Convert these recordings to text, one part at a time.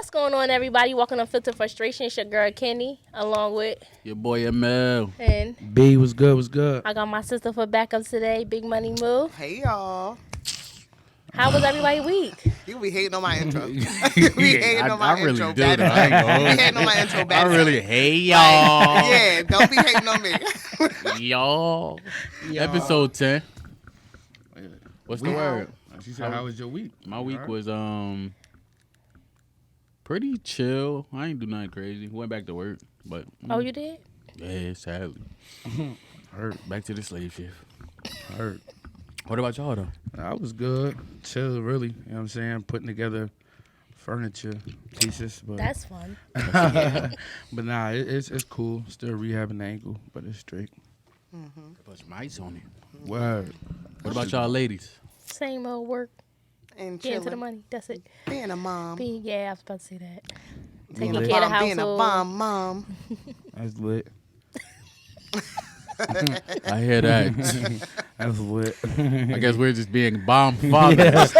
What's going on, everybody? Welcome to Unfiltered Frustration. It's your girl, Kenny, along with... Your boy, ML. And B, was good, was good. I got my sister for backup today, Big Money Move. Hey, y'all. How was everybody's week? You be hating on my intro. You be hating on my I really intro. do. Though. I ain't You gonna- be hating on my intro. I Bad really hate y'all. Yeah, don't be hating on me. y'all. Episode 10. What's the word? She said, "How was your week?" My week was pretty chill. I ain't do nothing crazy. Went back to work, but Oh, you did? yeah, sadly. Hurt, Back to the slave shift. hurt. What about y'all though? I was good, chill, really. You know what I'm saying? Putting together furniture pieces, but That's fun. but nah, it's cool. Still rehabbing the ankle, but it's straight. Put some ice on it. Word. What about y'all ladies? Same old work. And Getting to the chilling. money. That's it. Being a mom. Yeah, I was about to say that. Being Taking a care of the mom. Being a household. bomb mom. That's lit. I hear that. That's lit. I guess we're just being bomb fathers.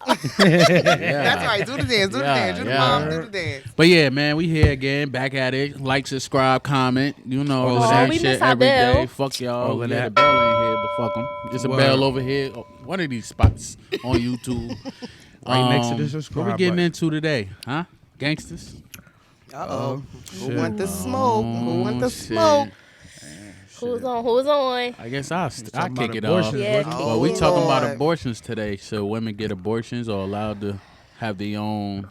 That's right. Do the dance. Do the dance. Do the yeah. mom. Do the dance. But yeah, man, we here again, back at it. Like, subscribe, comment. You know, All the of same that. We shit miss our every day. bell. Fuck y'all. All of Yeah, that. the bell ain't here, but fuck them. There's a Word. bell over here. One of these spots on YouTube. Right next to the subscribe What we getting button. into today, huh? Gangsters. Uh-oh. Who shit. want the smoke? Who want the shit. smoke? Who's on? Who's on? I guess I'll talking kick about it off. abortions, Yeah. wasn't it? Well, we talking about Lord. abortions today. So women get abortions or allowed to have their own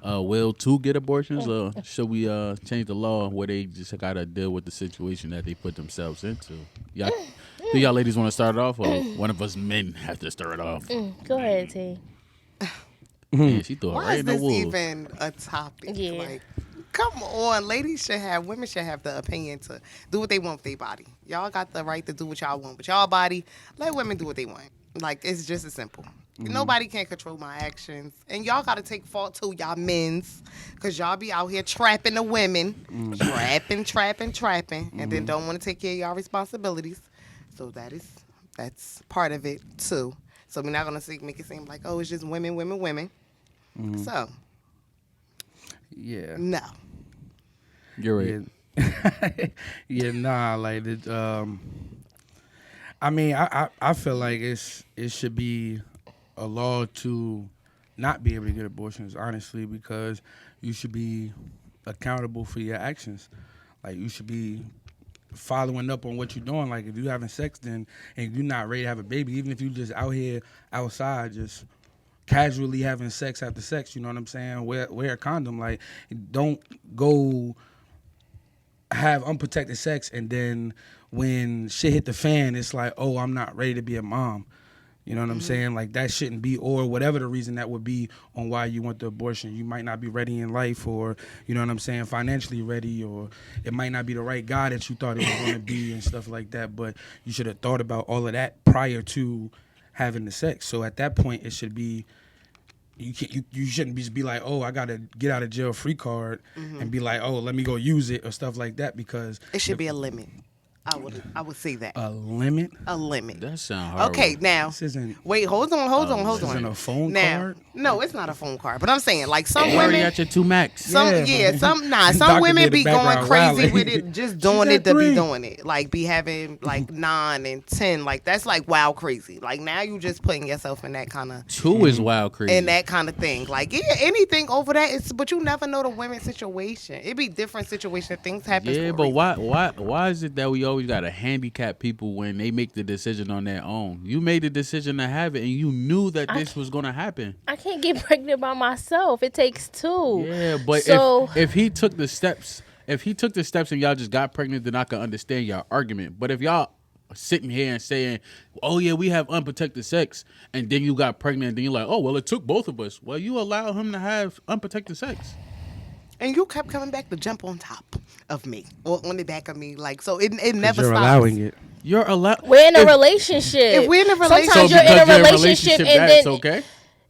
will to get abortions, or should we change the law where they just gotta deal with the situation that they put themselves into? Y'all, do y'all ladies want to start it off, or one of us men have to start it off? Go ahead, T. Yeah, she threw it Why right is in the this wolves. even a topic? Yeah. Like, come on. Women should have the opinion to do what they want with their body. Y'all got the right to do what y'all want with y'all body. Let women do what they want. Like, it's just as simple. Nobody can control my actions. And y'all got to take fault too, y'all men's. Because y'all be out here trapping the women. Trapping. And then don't want to take care of y'all responsibilities. So that's part of it too. So we're not going to make it seem like, oh, it's just women. So, Yeah. no. You're right. Yeah, yeah, nah, like it. I mean, I feel like it should be a law to not be able to get abortions, honestly, because you should be accountable for your actions. Like, you should be following up on what you're doing. Like, if you're having sex then and you're not ready to have a baby, even if you just out here outside just casually having sex after sex, you know what I'm saying? Wear a condom. Like, don't go have unprotected sex and then when shit hit the fan, it's like, oh, I'm not ready to be a mom. You know what I'm saying? Like, that shouldn't be, or whatever the reason that would be on why you want the abortion. You might not be ready in life, or, you know what I'm saying, financially ready, or it might not be the right guy that you thought it was going to be and stuff like that. But you should have thought about all of that prior to having the sex. So at that point, it should be, you shouldn't just be like, oh, I got to get out of jail free card and be like, oh, let me go use it or stuff like that, because It should be a limit. I would say that. a limit. A limit. That sound horrible. Okay, now. This isn't. Wait, hold on. This isn't a phone Now, card. no, it's not a phone card. But I'm saying, like, some You already women, got your 2 max. some Yeah, some Doctor women did the be going background crazy rally. with it, just doing She's it at to be 3. doing it. Like, be having like 9 and 10. Like, that's like wild crazy. Like, now you just putting yourself in that kind of 2 is wild crazy. in that kind of thing. Like, yeah, anything over that is, but you never know the women's situation. It be different situation. Things happen. Yeah, for a but reason. why is it that we always gotta handicap people when they make the decision on their own? You made the decision to have it, and you knew that this was gonna happen. I can't get pregnant by myself. It takes 2. Yeah, but So- if he took the steps, and y'all just got pregnant, then I can understand your argument. But if y'all are sitting here and saying, "Oh yeah, we have unprotected sex," and then you got pregnant, and then you're like, "Oh well, it took both of us." Well, you allow him to have unprotected sex. And you kept coming back to jump on top of me or on the back of me. Like, so it never You're stops. allowing it. You're allowed. We're in a relationship. if we're in a relationship- sometimes So you're in because a you're in a relationship, and that's then okay.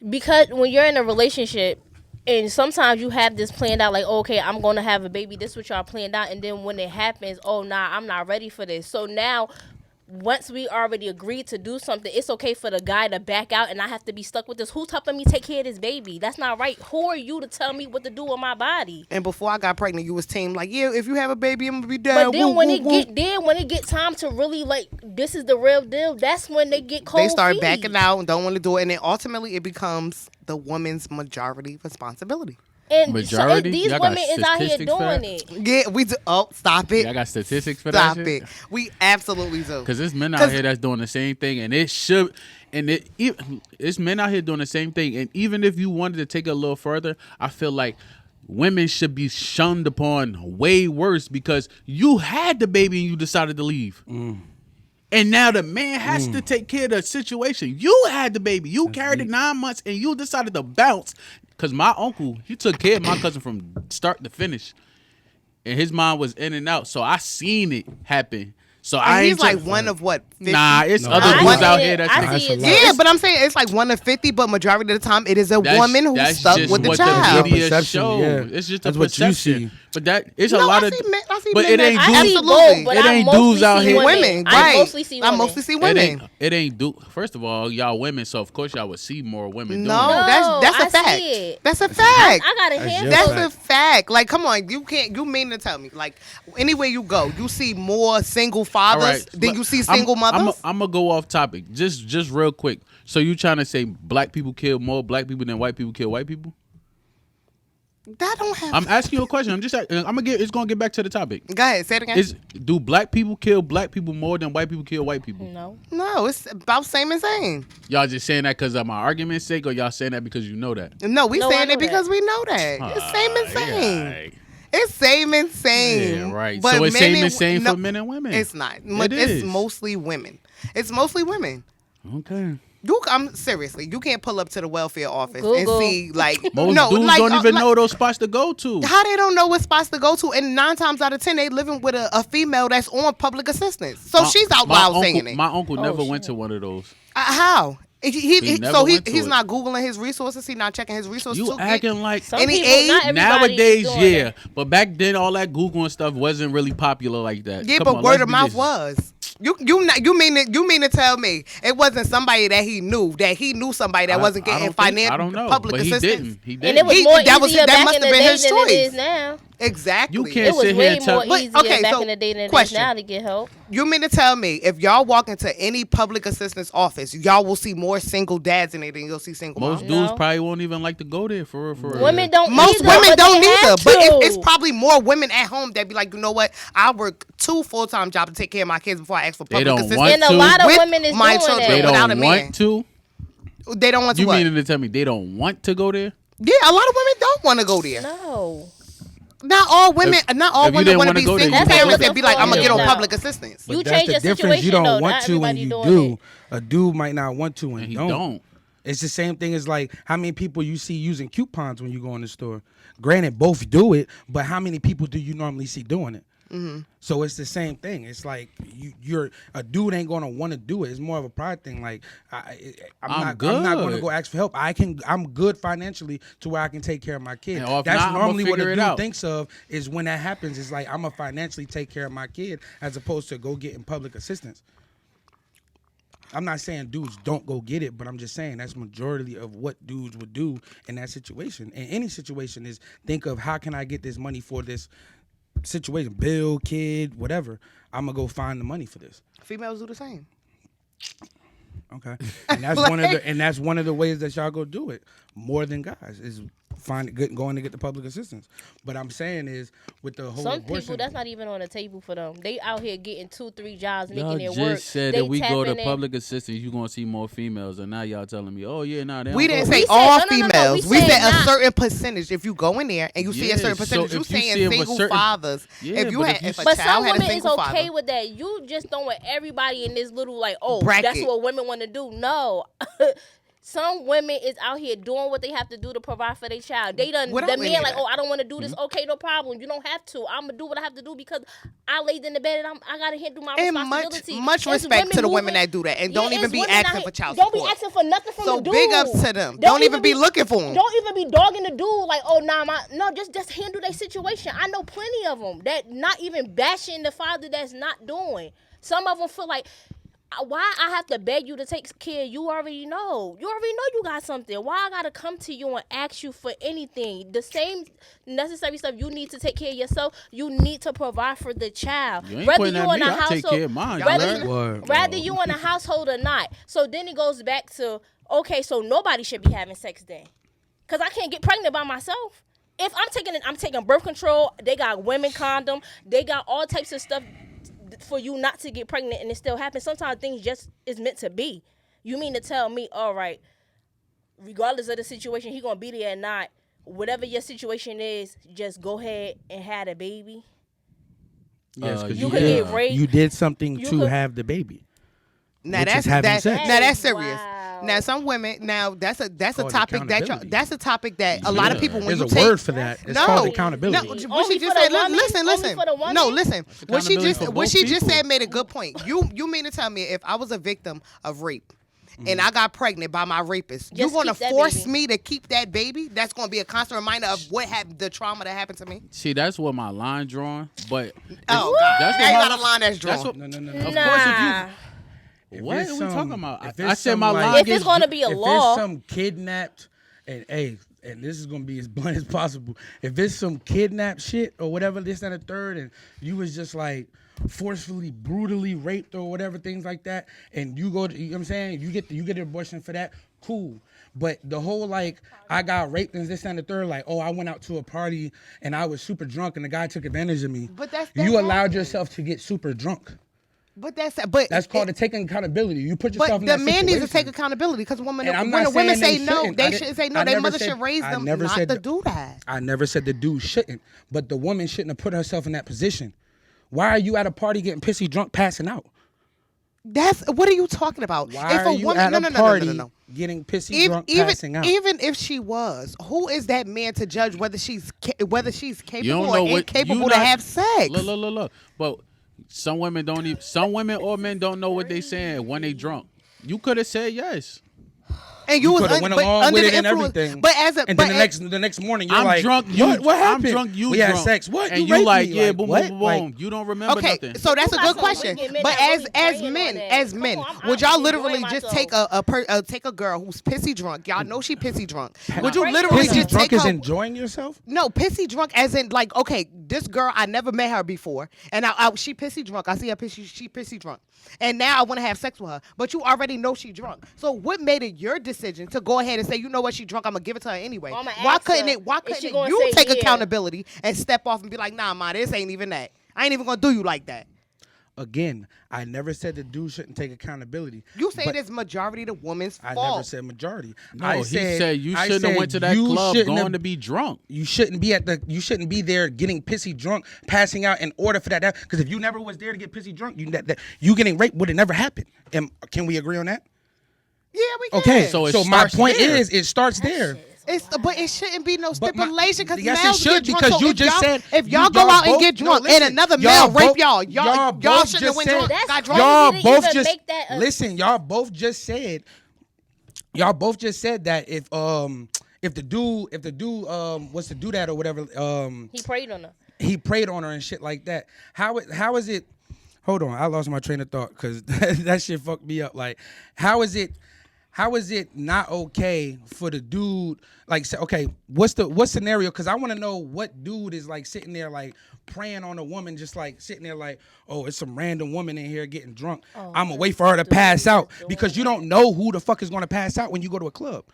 because when you're in a relationship, and sometimes you have this planned out, like, okay, I'm going to have a baby. This is what y'all planned out. And then when it happens, oh, nah, I'm not ready for this. So now once we already agreed to do something, it's okay for the guy to back out and I have to be stuck with this. Who's helping me take care of this baby? That's not right. Who are you to tell me what to do with my body? And before I got pregnant, you was team like, yeah, if you have a baby, I'm gonna be down. But then when it get time to really like, this is the real deal, that's when they get cold they start feet. backing out and don't want to do it, and then ultimately it becomes the woman's majority responsibility. And Majority? these Y'all got women is out here statistics for doing that? it. Yeah, we do. Oh, stop it. I got statistics for Stop that. it. We absolutely do. Because there's men out here that's doing the same thing, and it's men out here doing the same thing. And even if you wanted to take it a little further, I feel like women should be shunned upon way worse because you had the baby and you decided to leave. And now the man has to take care of the situation. You had the baby. You carried it 9 months and you decided to bounce. Because my uncle, he took care of my cousin from start to finish. And his mom was in and out. So I seen it happen. So I ain't he's like one of what? 50? Nah, it's No, other I dudes see out it. here that's I not. see it. Yeah, but I'm saying it's like 1 of 50, but majority of the time it is a woman who's stuck just with the what child. The media Perception, show. yeah. It's just That's a what you perception. see. But that it's a No, lot I of. see men, I see but men it that- ain't I dudes. see absolutely. both, but It I ain't mostly dudes out see here. Women, I right? mostly see I women. mostly see It women. ain't do. First of all, y'all women, so of course y'all would see more women No, doing it. that's I a fact. see it. That's a fact. I got a That's handful. your That's a fact. Like, come on, you mean to tell me, like, anywhere you go, you see more single All fathers right, than but you see single mothers? I'm gonna go off topic, just real quick. So you trying to say black people kill more black people than white people kill white people? That don't have. I'm asking you a question. It's gonna get back to the topic. Go ahead, say it again. Do black people kill black people more than white people kill white people? No. No, it's about same and same. Y'all just saying that because of my argument's sake, or y'all saying that because you know that? No, we No, I saying know it because that. we know that. It's same and same. Right. It's same and same. Yeah, right. But So it's men same and- and same no, for men and women. It's not. It It's is. mostly women. It's mostly women. Okay. I'm seriously. You can't pull up to the welfare office Google. and see like Most no, dudes like, don't even like, know those spots to go to. how they don't know what spots to go to, and 9 times out of 10 they living with a female that's on public assistance. So she's out loud saying it. My uncle never shit. went to one of those. How? He never went to He's it. not Googling his resources. He's not checking his resources. You to acting like Some Any people, age? not everybody nowadays, is doing yeah. that. But back then, all that Googling stuff wasn't really popular like that. Yeah, Come but on, word let's of be mouth this- was. You mean to tell me it wasn't somebody that he knew somebody that wasn't I getting don't think- financial I don't know, public but assistance. He And didn't. it was He- more that was- easier that back must in the have been day his than it is choice. now. Exactly. You can't It was sit here way and tell. more But, easier okay, back so, in the day than it is question. now to get help. You mean to tell me if y'all walk into any public assistance office, y'all will see more single dads in it than you'll see single Most moms? dudes No. probably won't even like to go there for real. For real. Women don't. Most either, women but don't they either, have but to. it's probably more women at home that be like, you know what? I work 2 full-time jobs to take care of my kids before I ask for They public don't assistance. want And a to. lot of with women is my doing children They that. without a don't man. want to. They don't want to You what? meaning to tell me they don't want to go there? Yeah, a lot of women don't want to go there. No. Not all women. Not all if you women didn't want to wanna be go there, single you That's parents not and be like, I'm gonna get on no. public assistance. You But change that's the the difference. You situation, don't though. want Not to and everybody you doing do. it. A dude might not want to and And he don't. don't. It's the same thing as like how many people you see using coupons when you go in the store. Granted, both do it, but how many people do you normally see doing it? So it's the same thing. It's like you're a dude ain't gonna want to do it. It's more of a pride thing. Like I'm not gonna good. go ask for help. I'm good financially to where I can take care of my kid. And if That's not, I'ma normally what a figure it dude out. thinks of is when that happens. It's like I'm gonna financially take care of my kid as opposed to go getting public assistance. I'm not saying dudes don't go get it, but I'm just saying that's majority of what dudes would do in that situation. In any situation is think of how can I get this money for this situation, bill, kid, whatever. I'm gonna go find the money for this. Females do the same. Okay, and that's one of the ways that y'all go do it more than guys is going to get the public assistance. But I'm saying is with the whole Some abortion, people, that's not even on the table for them. They out here getting 2-3 jobs, making Y'all it just work. said They that we go to tapping in. public assistance, you gonna see more females, and now y'all telling me, oh yeah, nah, they We don't didn't go. say We said- all no, no, no, females. we We said said a not- certain percentage. If you go in there and you see a Yeah, certain percentage, so you if you saying see of a single certain- fathers. Yeah, if you but had, if you if a But child some had a women is single okay father, with that. You just don't want everybody in this little like, oh, Bracket. that's what women want to do. No. Some women is out here doing what they have to do to provide for their child. They done What the I man mean like, that. oh, I don't want to do this. Okay, no problem. You don't have to. I'm gonna do what I have to do because I laid in the bed and I gotta handle my and responsibility. much It's respect to the women moving- that do that, and don't Yeah, even it's be women out asking here- for child Don't support. be asking for nothing from So the dude. big ups to them. Don't even be looking for 'em. Don't even be dogging the dude like, oh nah, no, just handle their situation. I know plenty of them that not even bashing the father that's not doing. Some of them feel like why I have to beg you to take care? You already know. You already know you got something. Why I gotta come to you and ask you for anything? The same necessary stuff you need to take care of yourself. You need to provide for the child. You ain't pointing at me. I take care of mine. Rather you in a household or not. So then it goes back to, okay, so nobody should be having sex then, cause I can't get pregnant by myself. If I'm taking birth control. They got women condom. They got all types of stuff for you not to get pregnant, and it still happens. Sometimes things just is meant to be. You mean to tell me, all right, regardless of the situation, he gonna be there or not, whatever your situation is, just go ahead and have a baby? Yes, because you could get raped. You did something to have the baby. Now that's serious. Wow. Now some women. Now that's a called topic that's a topic that a lot of people when There's you a take word for that. It's called accountability. No, what she just said. Listen. No, listen. What she just said made a good point. You mean to tell me if I was a victim of rape and I got pregnant by my rapist, you're going to force me to keep that baby? That's going to be a constant reminder of what happened, the trauma that happened to me. See, that's what my line drawn. But oh God, that's now you got a line that's drawn. No. Of course, if you. What are we talking about? I said my line. If it's going to be a law, if there's some kidnapped, and this is going to be as blunt as possible. If it's some kidnapped shit or whatever, this and the third, and you was just like forcefully, brutally raped or whatever, things like that, and you go to, you know what I'm saying, you get an abortion for that, cool. But the whole like I got raped and this and the third, like, oh, I went out to a party and I was super drunk and the guy took advantage of me. But you allowed yourself to get super drunk. But that's called taking accountability. You put yourself in that situation. But the man needs to take accountability because when the women say no, they shouldn't say no. Their mother should raise them not to do that. I never said the dude shouldn't, but the woman shouldn't have put herself in that position. Why are you at a party getting pissy drunk, passing out? What are you talking about? Why are you at a party getting pissy drunk, passing out? Even if she was, who is that man to judge whether she's capable or incapable to have sex? Look. But some women or men don't know what they saying when they drunk. You could have said yes. And you could have went along with it and everything. But then the next morning you're I'm like, drunk. What happened? I'm drunk. You we drunk. had sex. What? And you like, me? yeah, like, boom, what? boom. Like, You don't remember nothing. So that's a good question. But as men, men, would y'all literally just take a girl who's pissy drunk? Y'all know she pissy drunk. Would you literally just drunk take is her? enjoying yourself? No, pissy drunk as in like, okay, this girl, I never met her before, and she pissy drunk. I see her she pissy drunk, and now I want to have sex with her. But you already know she drunk. So what made it your decision to go ahead and say, you know what, she drunk, I'm gonna give it to her anyway? Why couldn't you take accountability and step off and be like, nah, ma, this ain't even that. I ain't even gonna do you like that. Again, I never said the dude shouldn't take accountability. You say it's majority the woman's fault. I never said majority. No, he said you shouldn't have went to that club going to be drunk. You shouldn't be there getting pissy drunk, passing out in order for that. Because if you never was there to get pissy drunk, you getting raped would have never happened. Can we agree on that? Yeah, we can. Okay, so my point is, it starts there. But it shouldn't be no stipulation because yes, it should, because you just said if y'all go out and get drunk and another male rape y'all shouldn't have went drunk. Got drunk. Y'all both just listen. Y'all both just said that if the dude was to do that or whatever, he preyed on her. He preyed on her and shit like that. How is it? Hold on, I lost my train of thought because that shit fucked me up. Like, how is it not okay for the dude, like, say, okay, what scenario? Because I want to know what dude is like sitting there like preying on a woman, just like sitting there like, oh, it's some random woman in here getting drunk. I'm gonna wait for her to pass out because you don't know who the fuck is gonna pass out when you go to a club.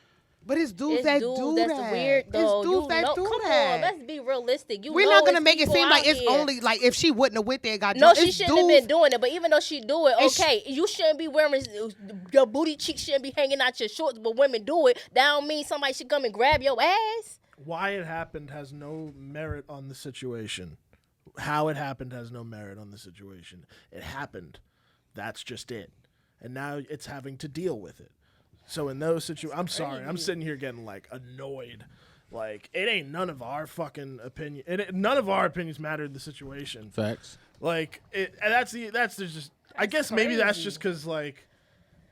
But it's dudes that do that. That's weird, though. It's dudes that do that. On, let's be realistic. We're not gonna make it seem like it's only like if she wouldn't have went there and got drunk. No, she shouldn't have been doing it. But even though she do it, okay, you shouldn't be wearing your booty cheeks shouldn't be hanging out your shorts. But women do it. That don't mean somebody should come and grab your ass. Why it happened has no merit on the situation. How it happened has no merit on the situation. It happened. That's just it. And now it's having to deal with it. So in those situations, I'm sorry, I'm sitting here getting like annoyed. Like, it ain't none of our fucking opinion. None of our opinions matter in the situation. Facts. Like, that's just. I guess maybe that's just because like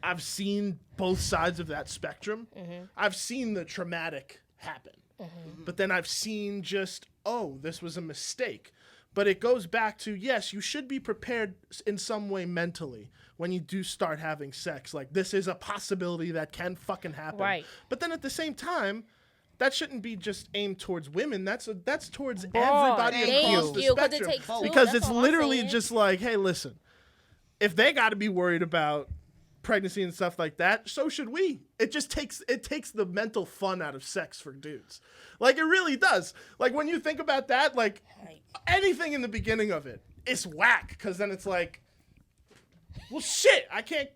I've seen both sides of that spectrum. Mm-hmm. I've seen the traumatic happen, but then I've seen just this was a mistake. But it goes back to, yes, you should be prepared in some way mentally when you do start having sex. Like, this is a possibility that can fucking happen. Right. But then at the same time, that shouldn't be just aimed towards women. That's towards everybody across the spectrum. Because it's literally just like, hey, listen, if they got to be worried about pregnancy and stuff like that, so should we. It takes the mental fun out of sex for dudes. Like, it really does. Like, when you think about that, like, anything in the beginning of it, it's whack. Because then it's like, well, shit, I can't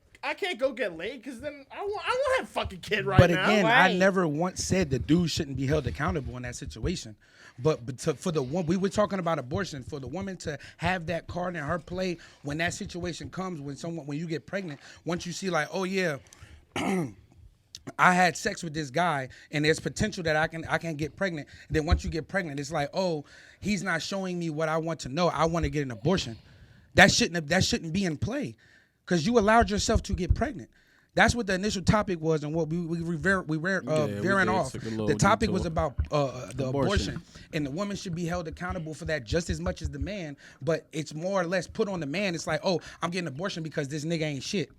go get laid because then I won't have a fucking kid right now. But again, Right. I never once said the dude shouldn't be held accountable in that situation. But for the one, we were talking about abortion, for the woman to have that card in her play when that situation comes, when you get pregnant, once you see like, oh yeah, I had sex with this guy and there's potential that I can get pregnant. And then once you get pregnant, it's like, oh, he's not showing me what I want to know. I want to get an abortion. That shouldn't be in play, because you allowed yourself to get pregnant. That's what the initial topic was, and what we veering off. The topic was about the abortion, and the woman should be held accountable for that just as much as the man. But it's more or less put on the man. It's like, oh, I'm getting an abortion because this nigga ain't shit.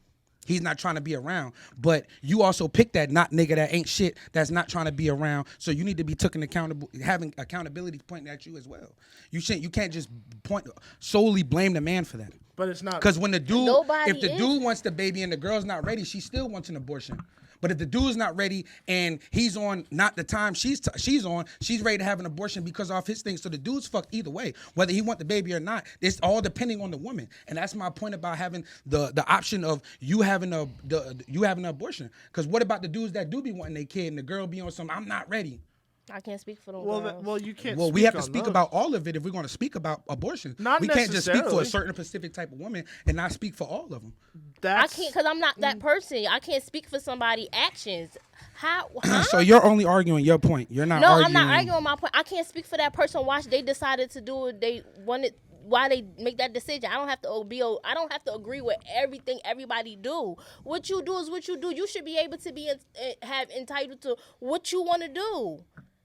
He's not trying to be around. But you also picked that not nigga that ain't shit, that's not trying to be around. So you need to be taken accountable, having accountability pointing at you as well. You can't just solely blame the man for that. But it's not. Because when the dude, Nobody if the is. dude wants the baby and the girl's not ready, she still wants an abortion. But if the dude's not ready and he's on not the time she's on, she's ready to have an abortion because of his thing. So the dude's fucked either way, whether he want the baby or not. It's all depending on the woman, and that's my point about having the option of you having an abortion. Because what about the dudes that do be wanting their kid and the girl be on some I'm not ready? I can't speak for them. Well, you can't. Well, speak we have to on speak those. about all of it if we're going to speak about abortion. Not we can't just speak for a necessarily. certain specific type of woman and not speak for all of them. I can't, because I'm not that person. I can't speak for somebody's actions. How? Huh? So you're only arguing your point. You're not No, arguing. I'm not arguing my point. I can't speak for that person. Why they decided to do it? They wanted. Why they make that decision? I don't have to I don't have to agree with everything everybody do. What you do is what you do. You should be able to be entitled to what you want to do.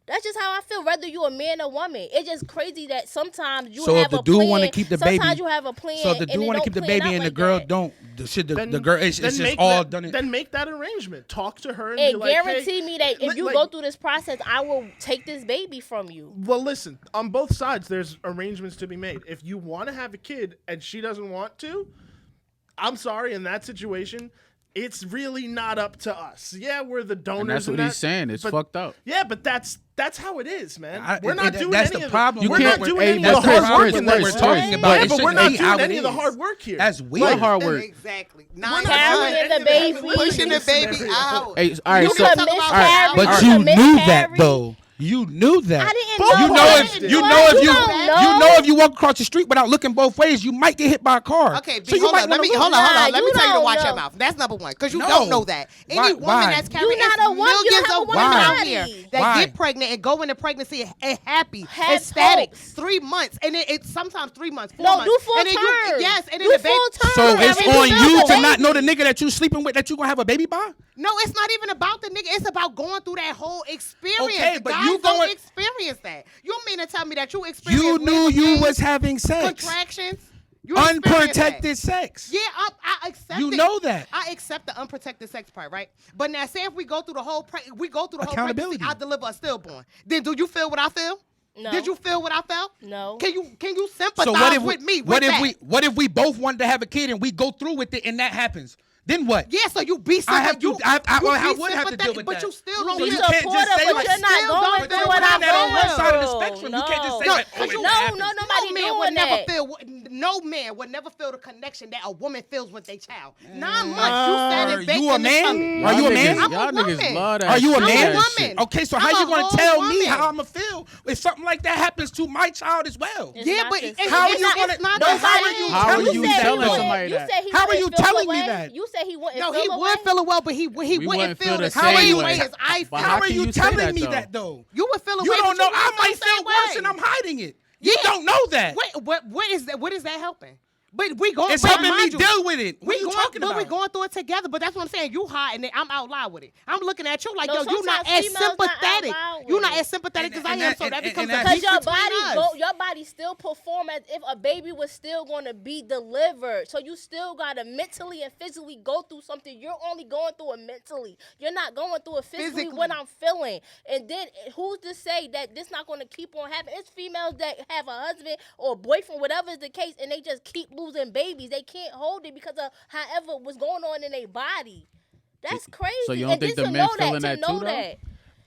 That's just how I feel, whether you a man or woman. It's just crazy that sometimes you So have if the a dude plan. want to keep the baby, Sometimes you have a plan. so if the dude want to keep the baby and the girl don't, should the girl? It's just all done. Then make that arrangement. Talk to her and And be like, guarantee hey, me that if you go through this process, I will take this baby from you. Well, listen, on both sides, there's arrangements to be made. If you want to have a kid and she doesn't want to, I'm sorry, in that situation, it's really not up to us. Yeah, we're the donors. And that's what he's saying. It's fucked up. Yeah, but that's how it is, man. We're not doing that's any the of problem. it. We're not doing any of that's the hard work Chris, in what this. we're talking about. Yeah, It but we're shouldn't not be doing how it any of the is. hard work here. That's What weird. hard work? Exactly. Carrying the baby. Pushing the baby out. Hey, all right, You so could talk about miscarry. that. But could you knew that miscarry. though. You knew that. I didn't Both know. You know parties if did. you What? know if you don't know if you walk across the street without looking both ways, you might get hit by a car. Okay, so you hold might on. Let me wanna hold look. on. Hold on. Nah, Let me you tell you to don't watch know. your mouth. That's number one, because you No. don't know that. Any Why- woman why? that's carrying You not a woman. You millions have a of woman women out body. here that Why? get pregnant and go into pregnancy and happy, Have ecstatic, hopes. 3 months, and it's sometimes 3 months, 4 No, months. do full and then term. Yes, and then Do the baby. full term. So it's Every on you single to not know the baby. nigga that you sleeping with that you gonna have a baby by? No, it's not even about the nigga. It's about going through that whole experience. Okay, The but guys you don't going- experience that. You mean to tell me that you experienced You knew labor you pains, was having sex. contractions? You experienced Unprotected that. sex. Yeah, I accept You it. know that. I accept the unprotected sex part, right? But now, say if we go through the whole Accountability. pregnancy, I deliver a stillborn. Then do you feel what I feel? No. Did you feel what I felt? No. Can you sympathize So what if with me? what with if that? what if we both wanted to have a kid and we go through with it and that happens? Then what? Yeah, so you be I have you, to. I you would be have to deal sympathetic, with but that. you still You don't So be you be can't supportive, just say but like, you're not still going don't through feel what that I'm that on one going side of the through. spectrum. You can't just say No. like, oh, it No, happens. no, nobody no man doing would never that. feel. No man would never feel the connection that a woman feels with their child. 9 months you said Are it baked you a in the man? tummy. Are you a man? I'm a Y'all niggas woman. love that Are you a shit. man? I'm a That shit. woman. Okay, so I'm how a you gonna whole tell me woman. how I'ma feel if something like that happens to my child as well? It's Yeah, not but the it's, same. How are it's you not, gonna- it's not but the how are same. you How are you said telling he somebody wouldn't- that? You said he How are wouldn't you feel telling away. me that? You said he wouldn't No, feel he away. would feel well, but he wouldn't wouldn't feel feel the the same same way. way as I But feel. How are can you you say telling that, me though? that though? You would feel away. You don't but know. wouldn't I feel might the same feel worse way. and I'm hiding it. You Yeah. don't know that. What is that? What is that helping? But we going. It's but helping me mind you, deal with it. What are you going, talking but about? we going through it together. But that's what I'm saying. You hot and then I'm out loud with it. I'm looking at you like, No, yo, you not sometimes as females not out sympathetic. loud You with not it. as sympathetic as I And am. that- So that and becomes a that- Because beef between us. your body still perform as if a baby was still going to be delivered. So you still got to mentally and physically go through something. You're only going through it mentally. You're not going through it physically. What I'm feeling. And then who's to say that this not going to keep on happening? It's females that have a husband or a boyfriend, whatever is the case, and they just keep losing babies. They can't hold it because of however what's going on in their body. That's crazy. So you don't and think just the to men know that, feeling to that know too, though? that.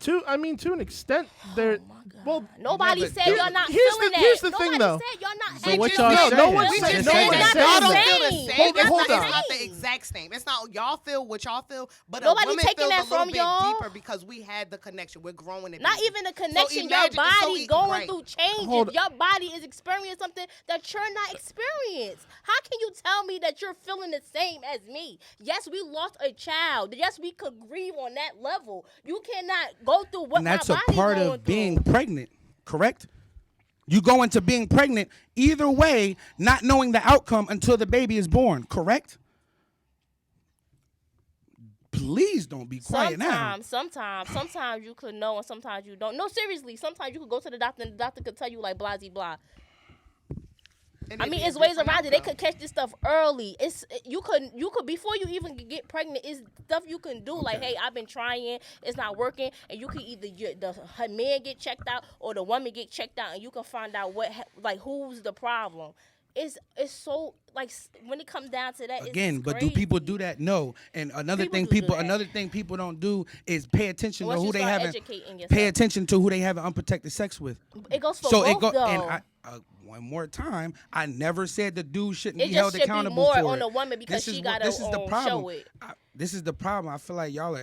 To an extent, they're well. Nobody but said here's- y'all not here's feeling the- that. here's the Nobody thing, though. said y'all not. So we what just y'all said- saying? No one We said just no said one that said y'all don't that. feel the Hold- same. It's hold not, on. It's not the exact same. It's not y'all feel what y'all feel, but Nobody a woman taking feels that a little from bit y'all. deeper because we had the connection. We're growing it. Not even a connection. Your imagine- body going right. through changes. Hold- Your body is experiencing something that you're not experiencing. How can you tell me that you're feeling the same as me? Yes, we lost a child. Yes, we could grieve on that level. You cannot go through what And that's my a body part going of being through. pregnant, correct? You go into being pregnant either way, not knowing the outcome until the baby is born, correct? Please don't be quiet now. Sometimes you could know and sometimes you don't. No, seriously, sometimes you could go to the doctor and the doctor could tell you like blah, blah. I mean, it's ways around it. They could catch this stuff early. You could before you even get pregnant. It's stuff you can do. Like, hey, I've been trying, it's not working, and you can either her man get checked out or the woman get checked out, and you can find out who's the problem. It's so like when it comes down to that. Again, it's but do crazy. people do that? No. And another People thing do people that. another thing people don't do is pay attention Once to you who they start haven't educating yourself. pay attention to who they haven't unprotected sex with. It goes for So both it go though. and one more time, I never said the dude shouldn't It be just held should be accountable more for on it. the woman because This she is gotta this is the problem. show it. This is the problem. I feel like y'all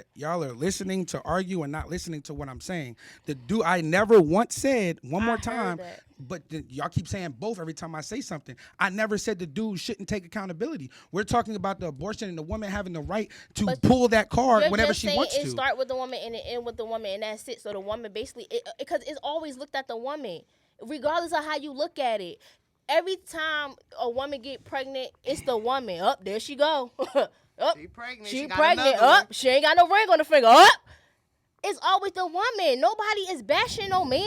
are listening to argue and not listening to what I'm saying. The dude, I never once said one more heard time, that. but y'all keep saying both every time I say something. I never said the dude shouldn't take accountability. We're talking about the abortion and the woman having the right to But pull that card You're whenever just she saying wants it to. start with the woman and it end with the woman, and that's it. So the woman basically, because it's always looked at the woman, regardless of how you look at it. Every time a woman get pregnant, it's the woman. Up there she go. Up, She pregnant. She She got pregnant. another one. Up, she ain't got no ring on the finger. Up. It's always the woman. Nobody is bashing no man.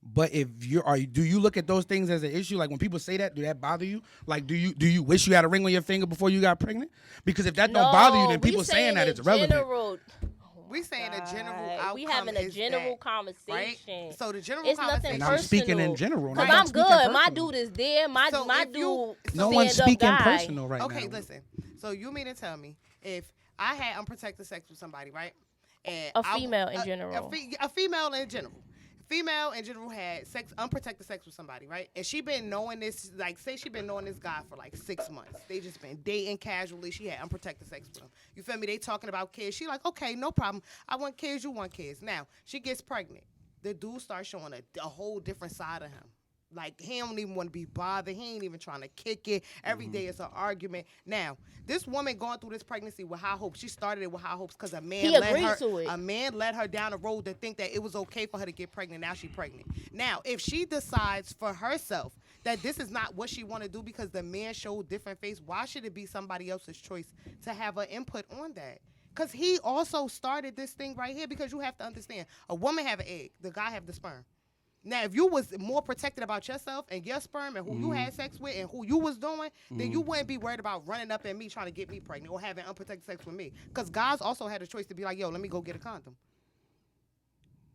But if do you look at those things as an issue? Like when people say that, do that bother you? Like do you wish you had a ring on your finger before you got pregnant? Because if that don't bother you, then we people saying that in it's irrelevant. General. We saying a general God. outcome. We having a is general that, conversation. right? So the general It's nothing conversation. And I'm speaking in personal. general. Cause not I'm speaking good. My personal. dude is there. My So my if you- dude. No one's stand-up speaking guy. personal right now. Okay, listen. So you mean to tell me if I had unprotected sex with somebody, right? And A female in general. A female in general. Female in general had unprotected sex with somebody, right? And she been knowing this, like, say she been knowing this guy for like 6 months. They just been dating casually. She had unprotected sex with him. You feel me? They talking about kids. She like, okay, no problem. I want kids. You want kids. Now she gets pregnant. The dude starts showing a whole different side of him. Like, he don't even want to be bothered. He ain't even trying to kick it. Every day it's an argument. Now, this woman going through this pregnancy with high hopes. She started it with high hopes because a man led her down the road to think that it was okay for her to get pregnant. Now she's pregnant. Now, if she decides for herself that this is not what she want to do because the man showed different face, why should it be somebody else's choice to have an input on that? Because he also started this thing right here, because you have to understand, a woman have an egg, the guy have the sperm. Now, if you was more protected about yourself and your sperm and who you had sex with and who you was doing, then you wouldn't be worried about running up at me trying to get me pregnant or having unprotected sex with me. Because guys also had a choice to be like, yo, let me go get a condom.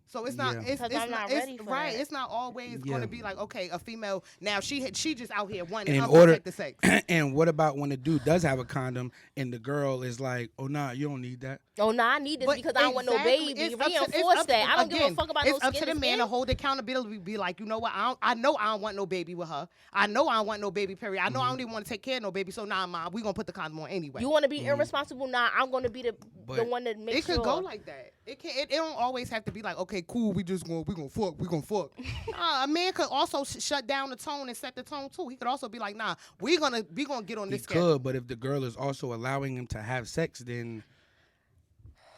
So it's not, Yeah. Because I'm not ready for right. that. It's not always going to be like, okay, a female. Now she just out here wanting In unprotected sex. And what about when the dude does have a condom and the girl is like, oh nah, you don't need that. Oh no, I need this But because I don't want no exactly, baby. it's up to- Reinforce it's that. I don't give a again, fuck about it's no up to skin the man to hold accountability. Be like, you know what? I know I don't want no baby with her. I know I don't want no baby. Period. I know I don't even want to take care of no baby. So nah, mom, we gonna put the condom on anyway. You want to be irresponsible? Nah, I'm gonna be the But one that makes It could sure. go like that. It can. It don't always have to be like, okay, cool. We gonna fuck. Nah, a man could also shut down the tone and set the tone too. He could also be like, nah, we gonna get on He this schedule. could, but if the girl is also allowing him to have sex, then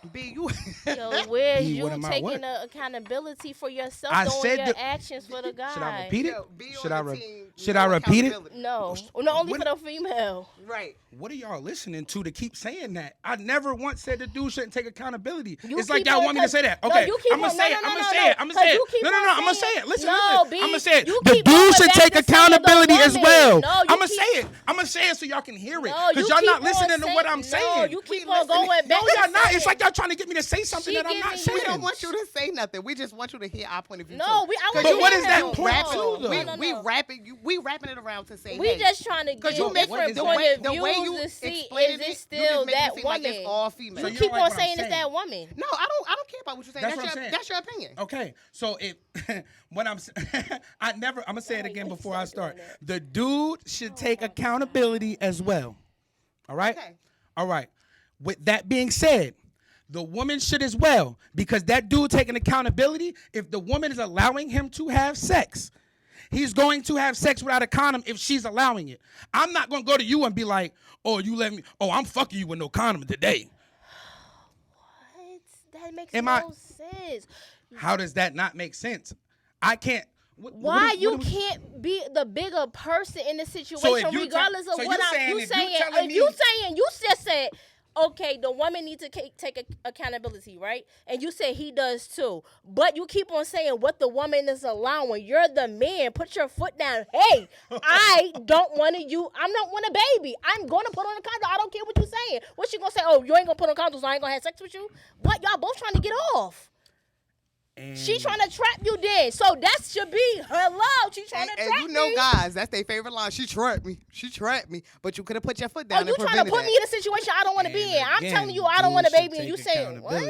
B, you. Yo, where's B, you what am I, what? taking accountability for yourself, I doing said your the- actions for the guy? Should I repeat it? Yo, be Should on I the re- team, should no I repeat it? accountability. No, no, only What- for the female. Right. What are y'all listening to keep saying that? I never once said the dude shouldn't take accountability. You It's like keep y'all on want me to say that. no, Okay, you keep I'm gonna on- say no, it. no, I'm no, gonna say no, it. I'm gonna say 'cause it. you keep No, on I'm gonna say saying- it. Listen, No, listen. B, I'm gonna say it. you The keep going dude should back take to saying the accountability as woman. well. No, you I'm gonna keep- say it. I'm gonna say it so y'all can hear it. No, Because you y'all keep not on listening to what I'm No, saying. you keep We on going listening. back. No, to y'all not. saying- It's like y'all trying to get me to say something She that I'm not giving you- saying. We don't want you to say nothing. We just want you to hear our point of view. No, too. I want But to what hear is that him. point No, to, though? We no, we no. wrapping it around to say, We hey, just trying to get because you make different the point way- of the way you views to see explaining is it, it you still just make that it seem like it's woman. all female. So You you keep don't like on what I'm saying it's saying. that woman. No, I don't care about what you're saying. That's what I'm saying. That's your opinion. Okay, so it when I'm I'm gonna say it again before I start. The dude should take accountability as well. All right? Okay. All right. With that being said, the woman should as well, because that dude taking accountability, if the woman is allowing him to have sex, he's going to have sex without a condom if she's allowing it. I'm not gonna go to you and be like, I'm fucking you with no condom today. What? That makes Am no I- sense. How does that not make sense? I can't. Why you can't be the bigger person in the situation, you regardless of so what you I'm saying you if you saying? telling If you me- saying you just said, okay, the woman needs to take accountability, right? And you said he does too, but you keep on saying what the woman is allowing. You're the man. Put your foot down. Hey, I don't want to. I'm not want a baby. I'm gonna put on a condom. I don't care what you're saying. What she gonna say? Oh, you ain't gonna put on condoms, so I ain't gonna have sex with you. What? Y'all both trying to get off. She trying to trap you then. So that should be her love. She trying to trap And you know, me. guys, that's their favorite line. She trapped me. She trapped me. But you could have put your foot down. Oh, you and trying to put prevented me in a situation I don't want to be in. I'm telling you I don't want a baby, and you saying what?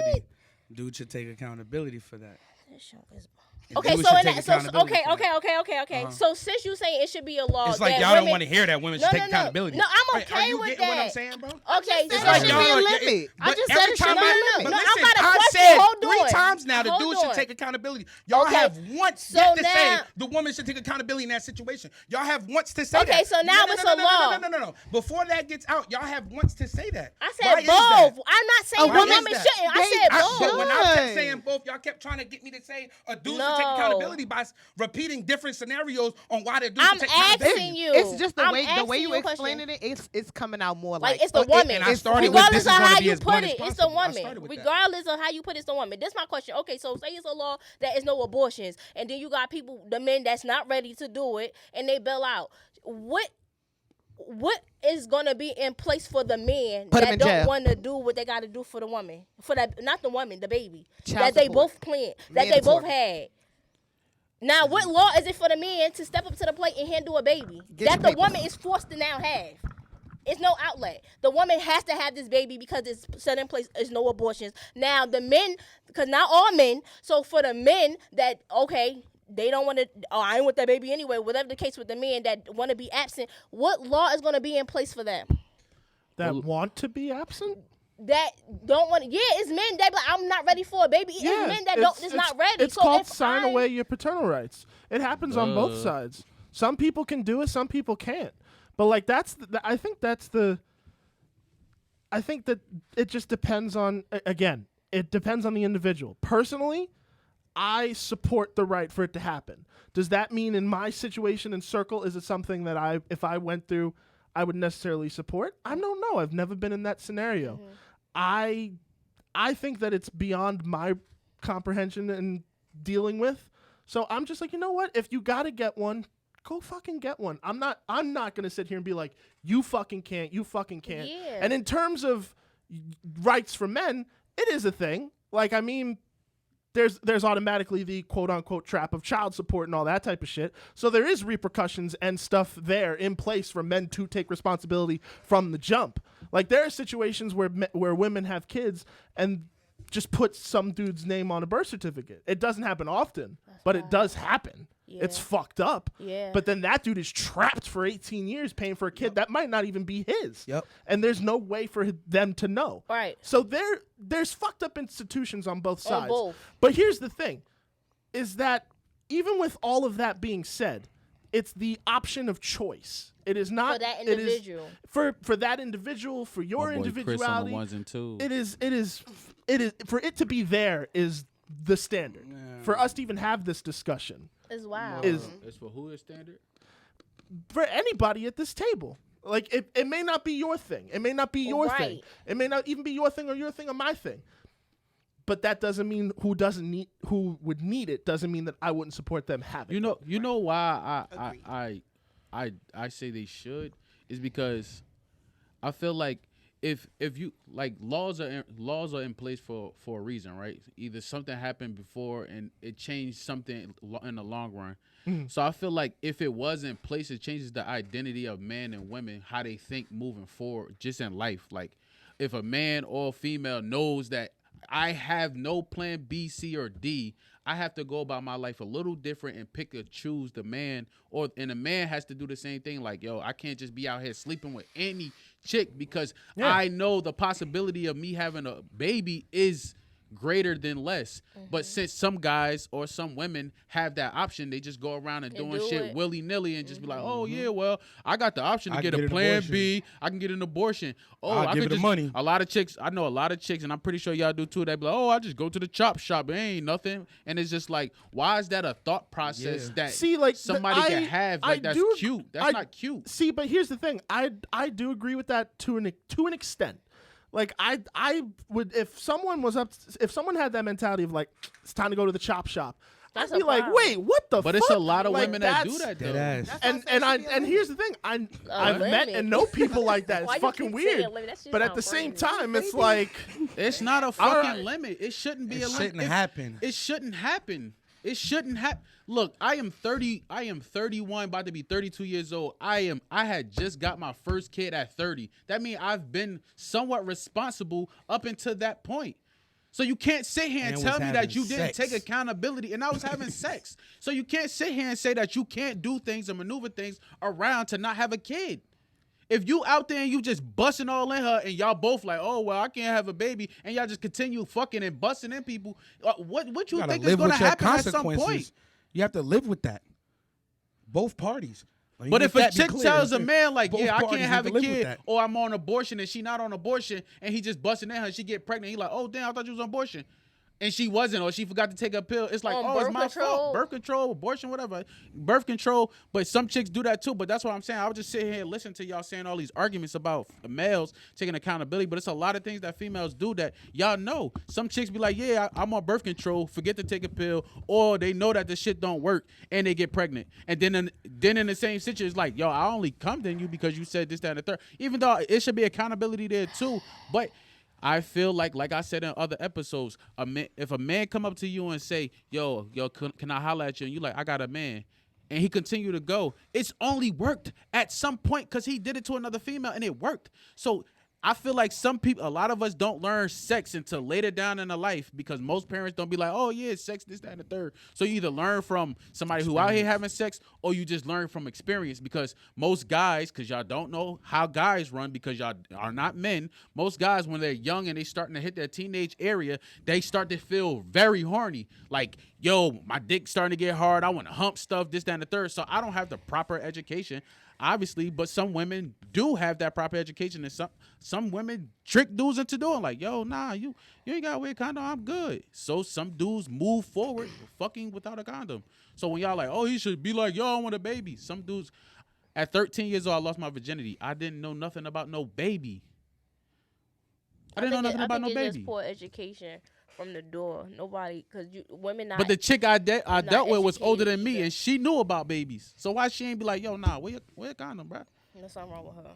Dude should take accountability for that. This show is- And Okay, dude so should in take that, so accountability okay, for that. okay. So since you saying it should be a law, It's like that y'all don't women- want to hear that women should take accountability. No, I'm Wait, okay are you with getting what I'm that. saying, bro? Okay, I just said so it Like should y'all be a are- limit. I but just every said it should time be a I- limit. but No, I listen, got a I question. said Hold 3 on. times now the Hold dude on. should take accountability. Y'all Okay. have once So yet to say now- the woman should take accountability in that situation. Y'all have once to say Okay, that. so now it's a law. No. Before that gets out, y'all have once to say that. I Why said is that? both. I'm not saying Why one is woman that? shouldn't. I said both. But when I kept Should. saying both, y'all kept trying to get me to say a dude should No. take accountability by repeating different scenarios on why the dude I'm should take accountability. asking you. It's just the I'm way you asking a explaining question. it. It's coming out more Like like it's the and woman. I started with Regardless this of is gonna how be you as put blunt it, as it's the possible. I woman. started with that. Regardless of how you put it, it's the woman. This is my question. Okay, so say it's a law that is no abortions, and then you got people, the men that's not ready to do it, and they bail out. What is gonna be in place for the men Put 'em that in don't jail. want to do what they got to do for the woman, for that, not the woman, the baby Child that they support. both planned, that they both Mandatory. had. Now, what law is it for the men to step up to the plate and handle a baby Get that your the papers. woman is forced to now have? It's no outlet. The woman has to have this baby because it's set in place. There's no abortions. Now, the men, because not all men, so for the men that, okay, they don't want to, oh, I ain't with that baby anyway, whatever the case with the men that want to be absent, what law is going to be in place for them? That want to be absent? That don't want to, yeah, it's men that be like, I'm not ready for a baby. It's men that don't, it's not ready. It's so called if sign I- away your paternal rights. It happens on both sides. Some people can do it, some people can't. But like I think that it just depends on, again, it depends on the individual. Personally, I support the right for it to happen. Does that mean in my situation and circle, is it something that if I went through, I would necessarily support? I don't know. I've never been in that scenario. Mm-hmm. I think that it's beyond my comprehension and dealing with. So I'm just like, you know what? If you got to get one, go fucking get one. I'm not going to sit here and be like, you fucking can't. Yeah. And in terms of rights for men, it is a thing. Like, I mean, there's automatically the quote unquote trap of child support and all that type of shit. So there is repercussions and stuff there in place for men to take responsibility from the jump. Like, there are situations where women have kids and just put some dude's name on a birth certificate. It doesn't happen often, but it does happen. Yeah. It's fucked up. Yeah. But then that dude is trapped for 18 years paying for a kid that might not even be his. Yep. And there's no way for them to know. Right. So there's fucked up institutions on both On sides. both. But here's the thing, is that even with all of that being said, it's the option of choice. It is not For that it is- individual. for that individual, for your My boy Chris on the individuality. ones and twos. It is it is for it to be there is the standard. For us to even have this discussion It's wild. is It's for who is standard? for anybody at this table. Like it may not be your thing. It may not be your thing. Right. It may not even be your thing or your thing or my thing. But that doesn't mean who would need it doesn't mean that I wouldn't support them having. You know why I say they should is because I feel like if you like laws are in place for a reason, right? Either something happened before and it changed something in the long run. So I feel like if it was in place, it changes the identity of men and women, how they think moving forward, just in life. Like if a man or female knows that I have no plan B, C, or D, I have to go about my life a little different and pick or choose the man, and the man has to do the same thing. Like, yo, I can't just be out here sleeping with any chick because I know the possibility of me having a baby is greater than less. But since some guys or some women have that option, they just go around and doing do shit it. willy-nilly and just be like, oh yeah, well, I got the option to I get can a get an plan abortion. B, I can get an abortion. Oh, I'll I give could it the just money. a lot of chicks, I know a lot of chicks, and I'm pretty sure y'all do too, they be like, oh, I just go to the chop shop, it ain't nothing. And it's just like, why is that a thought process that See, like somebody can have? Like, that's cute. That's not cute. See, but here's the thing. I do agree with that to an extent. Like I would if someone had that mentality of like it's time to go to the chop shop. That's I'd be a like, problem. wait, what the fuck? But it's a lot of Like, women that do that's- that though. Deadass. And here's the thing. I've met limit. and know people like that. Why It's you fucking keep weird. saying limit? That shit But at sound the same crazy. time, it's like It's not a fucking limit. It shouldn't be It a limit. shouldn't happen. It shouldn't happen. It shouldn't happen. Look, I am 30. I am 31, about to be 32 years old. I had just got my first kid at 30. That means I've been somewhat responsible up until that point. So you can't sit here and And tell was me that having you didn't sex. take accountability. And I was having sex. So you can't sit here and say that you can't do things and maneuver things around to not have a kid. If you out there and you just busting all in her and y'all both like, oh, well, I can't have a baby, and y'all just continue fucking and busting in people, what you gotta think is live going to with your happen at some consequences. point? You have to live with that. Both parties. Like, But let if a that be chick clear. tells a man like, Both yeah, I parties can't have a to live with kid, that. or I'm on abortion and she not on abortion, and he just busting in her, and she get pregnant, he like, oh damn, I thought you was on abortion, and she wasn't, or she forgot to take a pill. It's like, On oh, it's birth my control? fault. Birth control, abortion, whatever, birth control. But some chicks do that too. But that's what I'm saying. I would just sit here and listen to y'all saying all these arguments about males taking accountability, but it's a lot of things that females do that y'all know. Some chicks be like, yeah, I'm on birth control, forget to take a pill, or they know that this shit don't work and they get pregnant. And then in the same situation, it's like, yo, I only come to you because you said this, that, and the third. Even though it should be accountability there too, but I feel like I said in other episodes, if a man come up to you and say, yo, can I holler at you? And you like, I got a man. And he continue to go. It's only worked at some point because he did it to another female and it worked. So I feel like some people, a lot of us don't learn sex until later down in the life because most parents don't be like, oh yeah, sex, this, that, and the third. So you either learn from somebody who out here having sex or you just learn from experience because most guys, because y'all don't know how guys run because y'all are not men, most guys when they're young and they starting to hit their teenage area, they start to feel very horny. Like, yo, my dick's starting to get hard. I want to hump stuff, this, that, and the third. So I don't have the proper education. Obviously, but some women do have that proper education, and some women trick dudes into doing like, yo, nah, you ain't gotta wear a condom, I'm good. So some dudes move forward fucking without a condom. So when y'all like, oh, he should be like, yo, I want a baby. Some dudes, at 13 years old, I lost my virginity. I didn't know nothing about no baby. I didn't know nothing about no it's baby. just poor education from the door. Nobody, because women not. But the chick I dealt with was older than me, educated and she knew about babies. So why she ain't be like, yo, nah, wear a condom, bro? There's something wrong with her.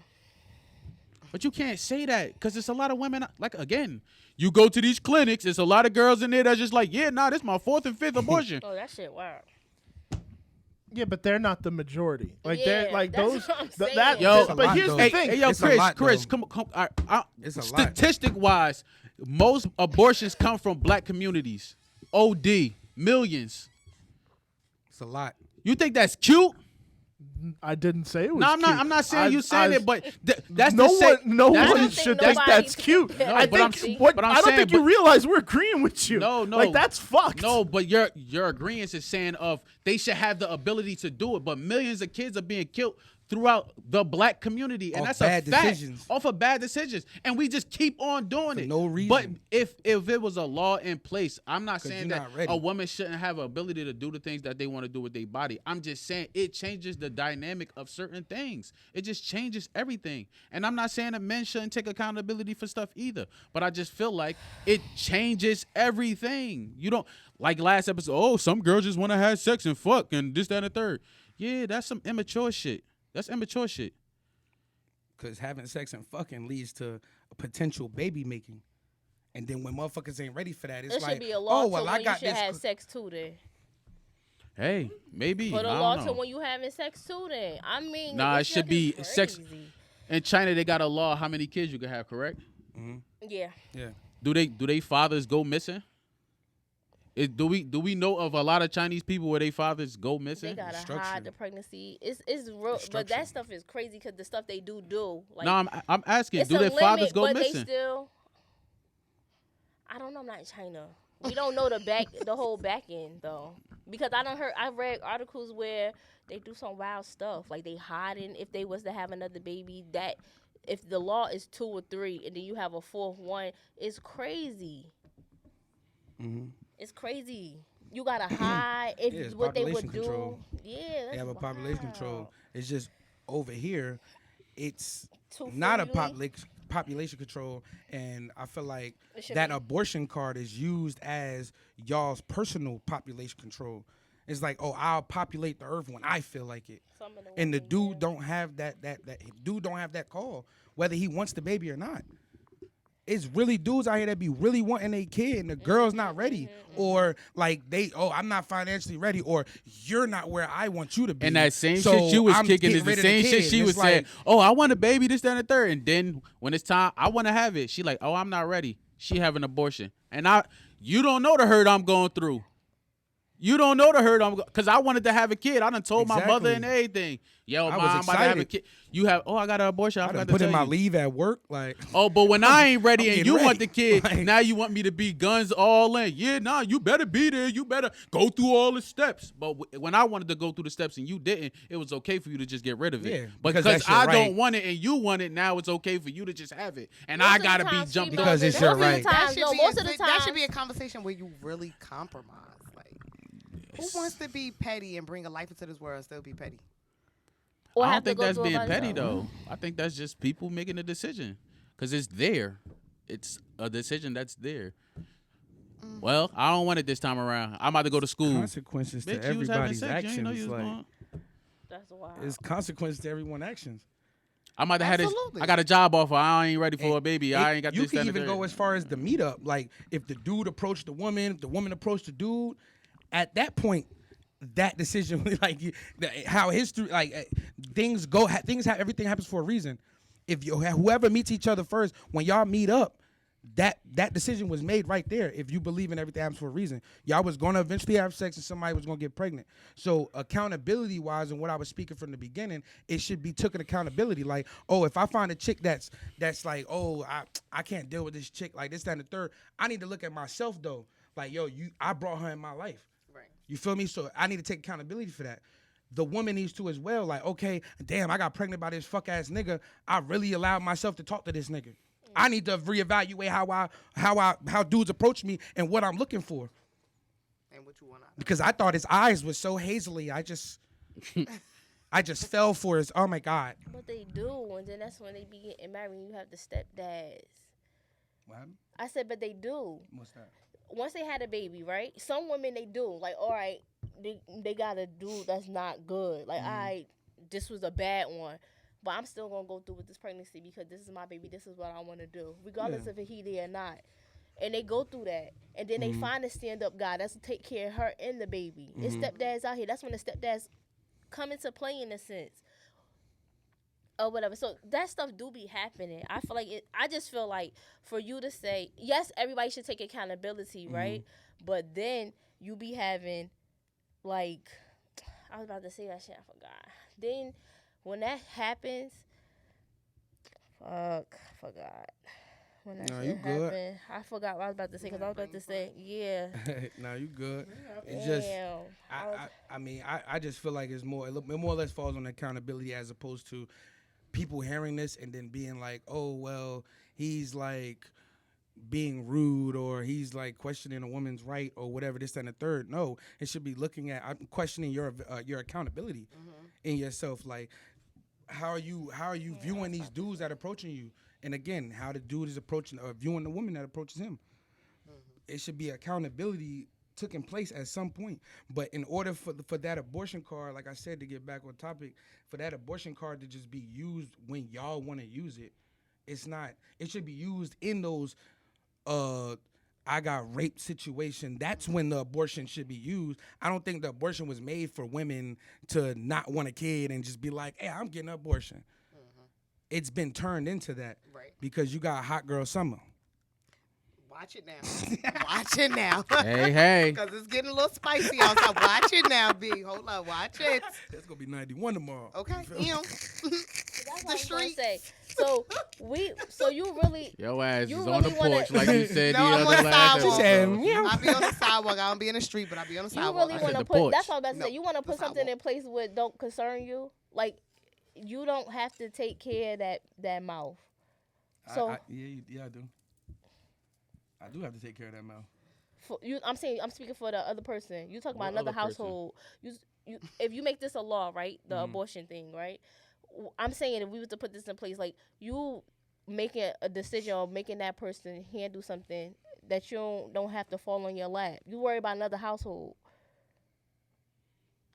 But you can't say that because it's a lot of women. Like, again, you go to these clinics, there's a lot of girls in there that's just like, yeah, nah, this is my 4th and 5th abortion. Oh, that shit wild. yeah, but they're not the majority. Like they're Yeah, like that's those. what I'm that, saying. Yo, It's a but lot, here's though. the Hey, thing. hey, yo, It's a lot, Chris, though. come. It's a lot. Statistic-wise, most abortions come from black communities. OD, millions. It's a lot. You think that's cute? I didn't say it was. No, cute. I'm not saying you saying it, but that's no the same. one, no that's one the- should that's- think that's cute. No, I but I'm- think but I'm I don't saying, think you but- realize we're agreeing with you. No, like that's fucked. No, but your agreement is saying of they should have the ability to do it, but millions of kids are being killed throughout the black community, and Off that's a bad fact. decisions. Off of bad decisions, and we just keep on doing For it. no reason. But if it was a law in place, I'm not 'Cause saying you're that not ready. a woman shouldn't have the ability to do the things that they want to do with their body. I'm just saying it changes the dynamic of certain things. It just changes everything. And I'm not saying that men shouldn't take accountability for stuff either, but I just feel like it changes everything. You don't, like last episode, oh, some girls just want to have sex and fuck and this, that, and the third. Yeah, that's some immature shit. That's immature shit. Because having sex and fucking leads to a potential baby making. And then when motherfuckers ain't ready for that, it's There like, should be a law oh, to well, when I you got should this. have sex too. Then Hey, maybe. put a I law don't to know. when you having sex too. Then I mean, Nah, this it should shit be is sex. crazy. In China, they got a law how many kids you can have, correct? Yeah. Yeah. Do they fathers go missing? Do we know of a lot of Chinese people where they fathers go They missing? gotta Structure. hide the pregnancy. It's real, but Structure. that stuff is crazy because the stuff they do. Like, No, I'm asking. it's Do a their limit, fathers go but missing? they still. I don't know. I'm not in China. We don't know the whole back end though, because I read articles where they do some wild stuff, like they hiding if they was to have another baby. That if the law is 2 or 3, and then you have a 4th one, it's crazy. It's crazy. You gotta hide if Yeah, it's what they population would do. control. Yeah, that's They have a population wild. control. It's just over here, it's Too not a freely. population control, and I feel like It should that be. abortion card is used as y'all's personal population control. It's like, oh, I'll populate the earth when I feel like it, Some of the and the women, dude yeah. don't have that dude don't have that call whether he wants the baby or not. It's really dudes out here that be really wanting a kid and the girl's not ready, or like I'm not financially ready, or you're not where I want you to be. And that same so shit you was I'm kicking getting is the rid of same shit kid. she And was it's saying. like, Oh, I want a baby, this, that, and the third. And then when it's time, I want to have it. She like, oh, I'm not ready. She have an abortion, and you don't know the hurt I'm going through. You don't know the hurt because I wanted to have a kid. I done told my mother and everything. Yo, I mom, was I'm about to have a excited. kid. I got an abortion. I I forgot done to put in tell my you. leave at work, like. Oh, but when I ain't ready I'm and getting you want ready. the kid, Like- now you want me to be guns all in. Yeah, nah, you better be there. You better go through all the steps. But when I wanted to go through the steps and you didn't, it was okay for you to just get rid of it. Yeah, But because because that's your I right. don't want it and you want it, now it's okay for you to just have it. And Most I of the gotta be times jumping females- Because it's most your of the right. times- no, most of the that should times- be a conversation where you really compromise. Like, who wants to be petty and bring a life into this world and still be petty? Or I have don't to think go that's through it being by petty themselves. though. I think that's just people making a decision because it's there. It's a decision that's there. Well, I don't want it this time around. I'm about to go to school. Consequences to Bitch, you was having everybody's sex. You ain't know actions. you was Like, going. That's wild. it's consequences to everyone's actions. I might have had this. Absolutely. I got a job offer. I ain't ready for a baby. I It- ain't got you this. can that, and even the go third. as far as the meetup. Like if the dude approached the woman, if the woman approached the dude, at that point, that decision, how history, things go, everything happens for a reason. If whoever meets each other first, when y'all meet up, that decision was made right there. If you believe in everything happens for a reason, y'all was gonna eventually have sex and somebody was gonna get pregnant. So accountability wise, and what I was speaking from the beginning, it should be taken accountability. Like, oh, if I find a chick that's like, oh, I can't deal with this chick, like this, that, and the third, I need to look at myself though. Like, yo, I brought her in my life. Right. You feel me? So I need to take accountability for that. The woman needs to as well. Like, okay, damn, I got pregnant by this fuck ass nigga. I really allowed myself to talk to this nigga. I need to reevaluate how dudes approach me and what I'm looking for. And what you want out of it. Because I thought his eyes were so hazily. I just fell for his. Oh my God. But they do, and then that's when they be getting married. And you have the stepdads. What happened? I said, but they do. What's that? Once they had a baby, right? Some women they do. Like, all right, they got a dude that's not good. Like, this was a bad one. But I'm still gonna go through with this pregnancy because this is my baby. This is what I want to do, regardless if he there or not. And they go through that, and then they find a stand-up guy that's to take care of her and the baby. It's stepdads out here. That's when the stepdads come into play in a sense, or whatever. So that stuff do be happening. I feel like it. I just feel like for you to say yes, everybody should take accountability, right? But then you be having, like, I was about to say that shit. I forgot. Then. When that happens, I forgot. when that No, shit you good. happened. I forgot what I was about to say because I was about to say, yeah. No, you good. It's just, Damn. I mean, I just feel like it's more, it more or less falls on accountability as opposed to people hearing this and then being like, oh, well, he's like being rude or he's like questioning a woman's right or whatever, this and the third. No, it should be looking at, I'm questioning your accountability in yourself. Like, how are you viewing these dudes that are approaching you? And again, how the dude is approaching or viewing the woman that approaches him. It should be accountability taking place at some point. But in order for that abortion card, like I said, to get back on topic, for that abortion card to just be used when y'all want to use it, it's not. It should be used in those I got raped situation. That's when the abortion should be used. I don't think the abortion was made for women to not want a kid and just be like, hey, I'm getting an abortion. It's been turned into that because you got hot girl summer. Watch it now. Watch it now. Hey. Because it's getting a little spicy outside. Watch it now, B. Hold on. Watch it. That's going to be 91 tomorrow. Okay. That's what I was gonna street. say. So you really Your ass You is on the really wanna- porch like you said No, I'm the on other the last sidewalk. She said, episode. meow. I be on the sidewalk. I don't be in the street, but I be on the you sidewalk. really said want to the put. porch. That's what I was about to No, say. You want to the put something sidewalk. in place what don't concern you. Like you don't have to take care of that mouth. So I do. I do have to take care of that mouth. I'm speaking for the other person. You talk about What another other person? household. If you make this a law, right? The abortion thing, right? I'm saying if we was to put this in place, like you making a decision or making that person handle something that you don't have to fall on your lap. You worry about another household.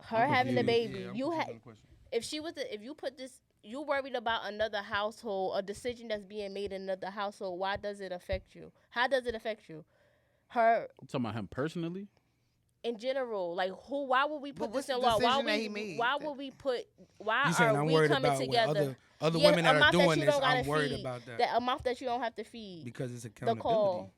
Her I'm having the confused. baby, Yeah, I'm you confused had. on the question. If you put this, you worried about another household, a decision that's being made in another household. Why does it affect you? How does it affect you? Her You talking about him personally? in general, like who? Why would we put But what's this in the law? Why decision that we? he made? Why would we put? Why You saying are I'm we worried coming about together? when other Yeah, women that amount are that doing you this, don't gotta I'm worried feed, about that. That amount that you don't have to feed. Because it's accountability. call.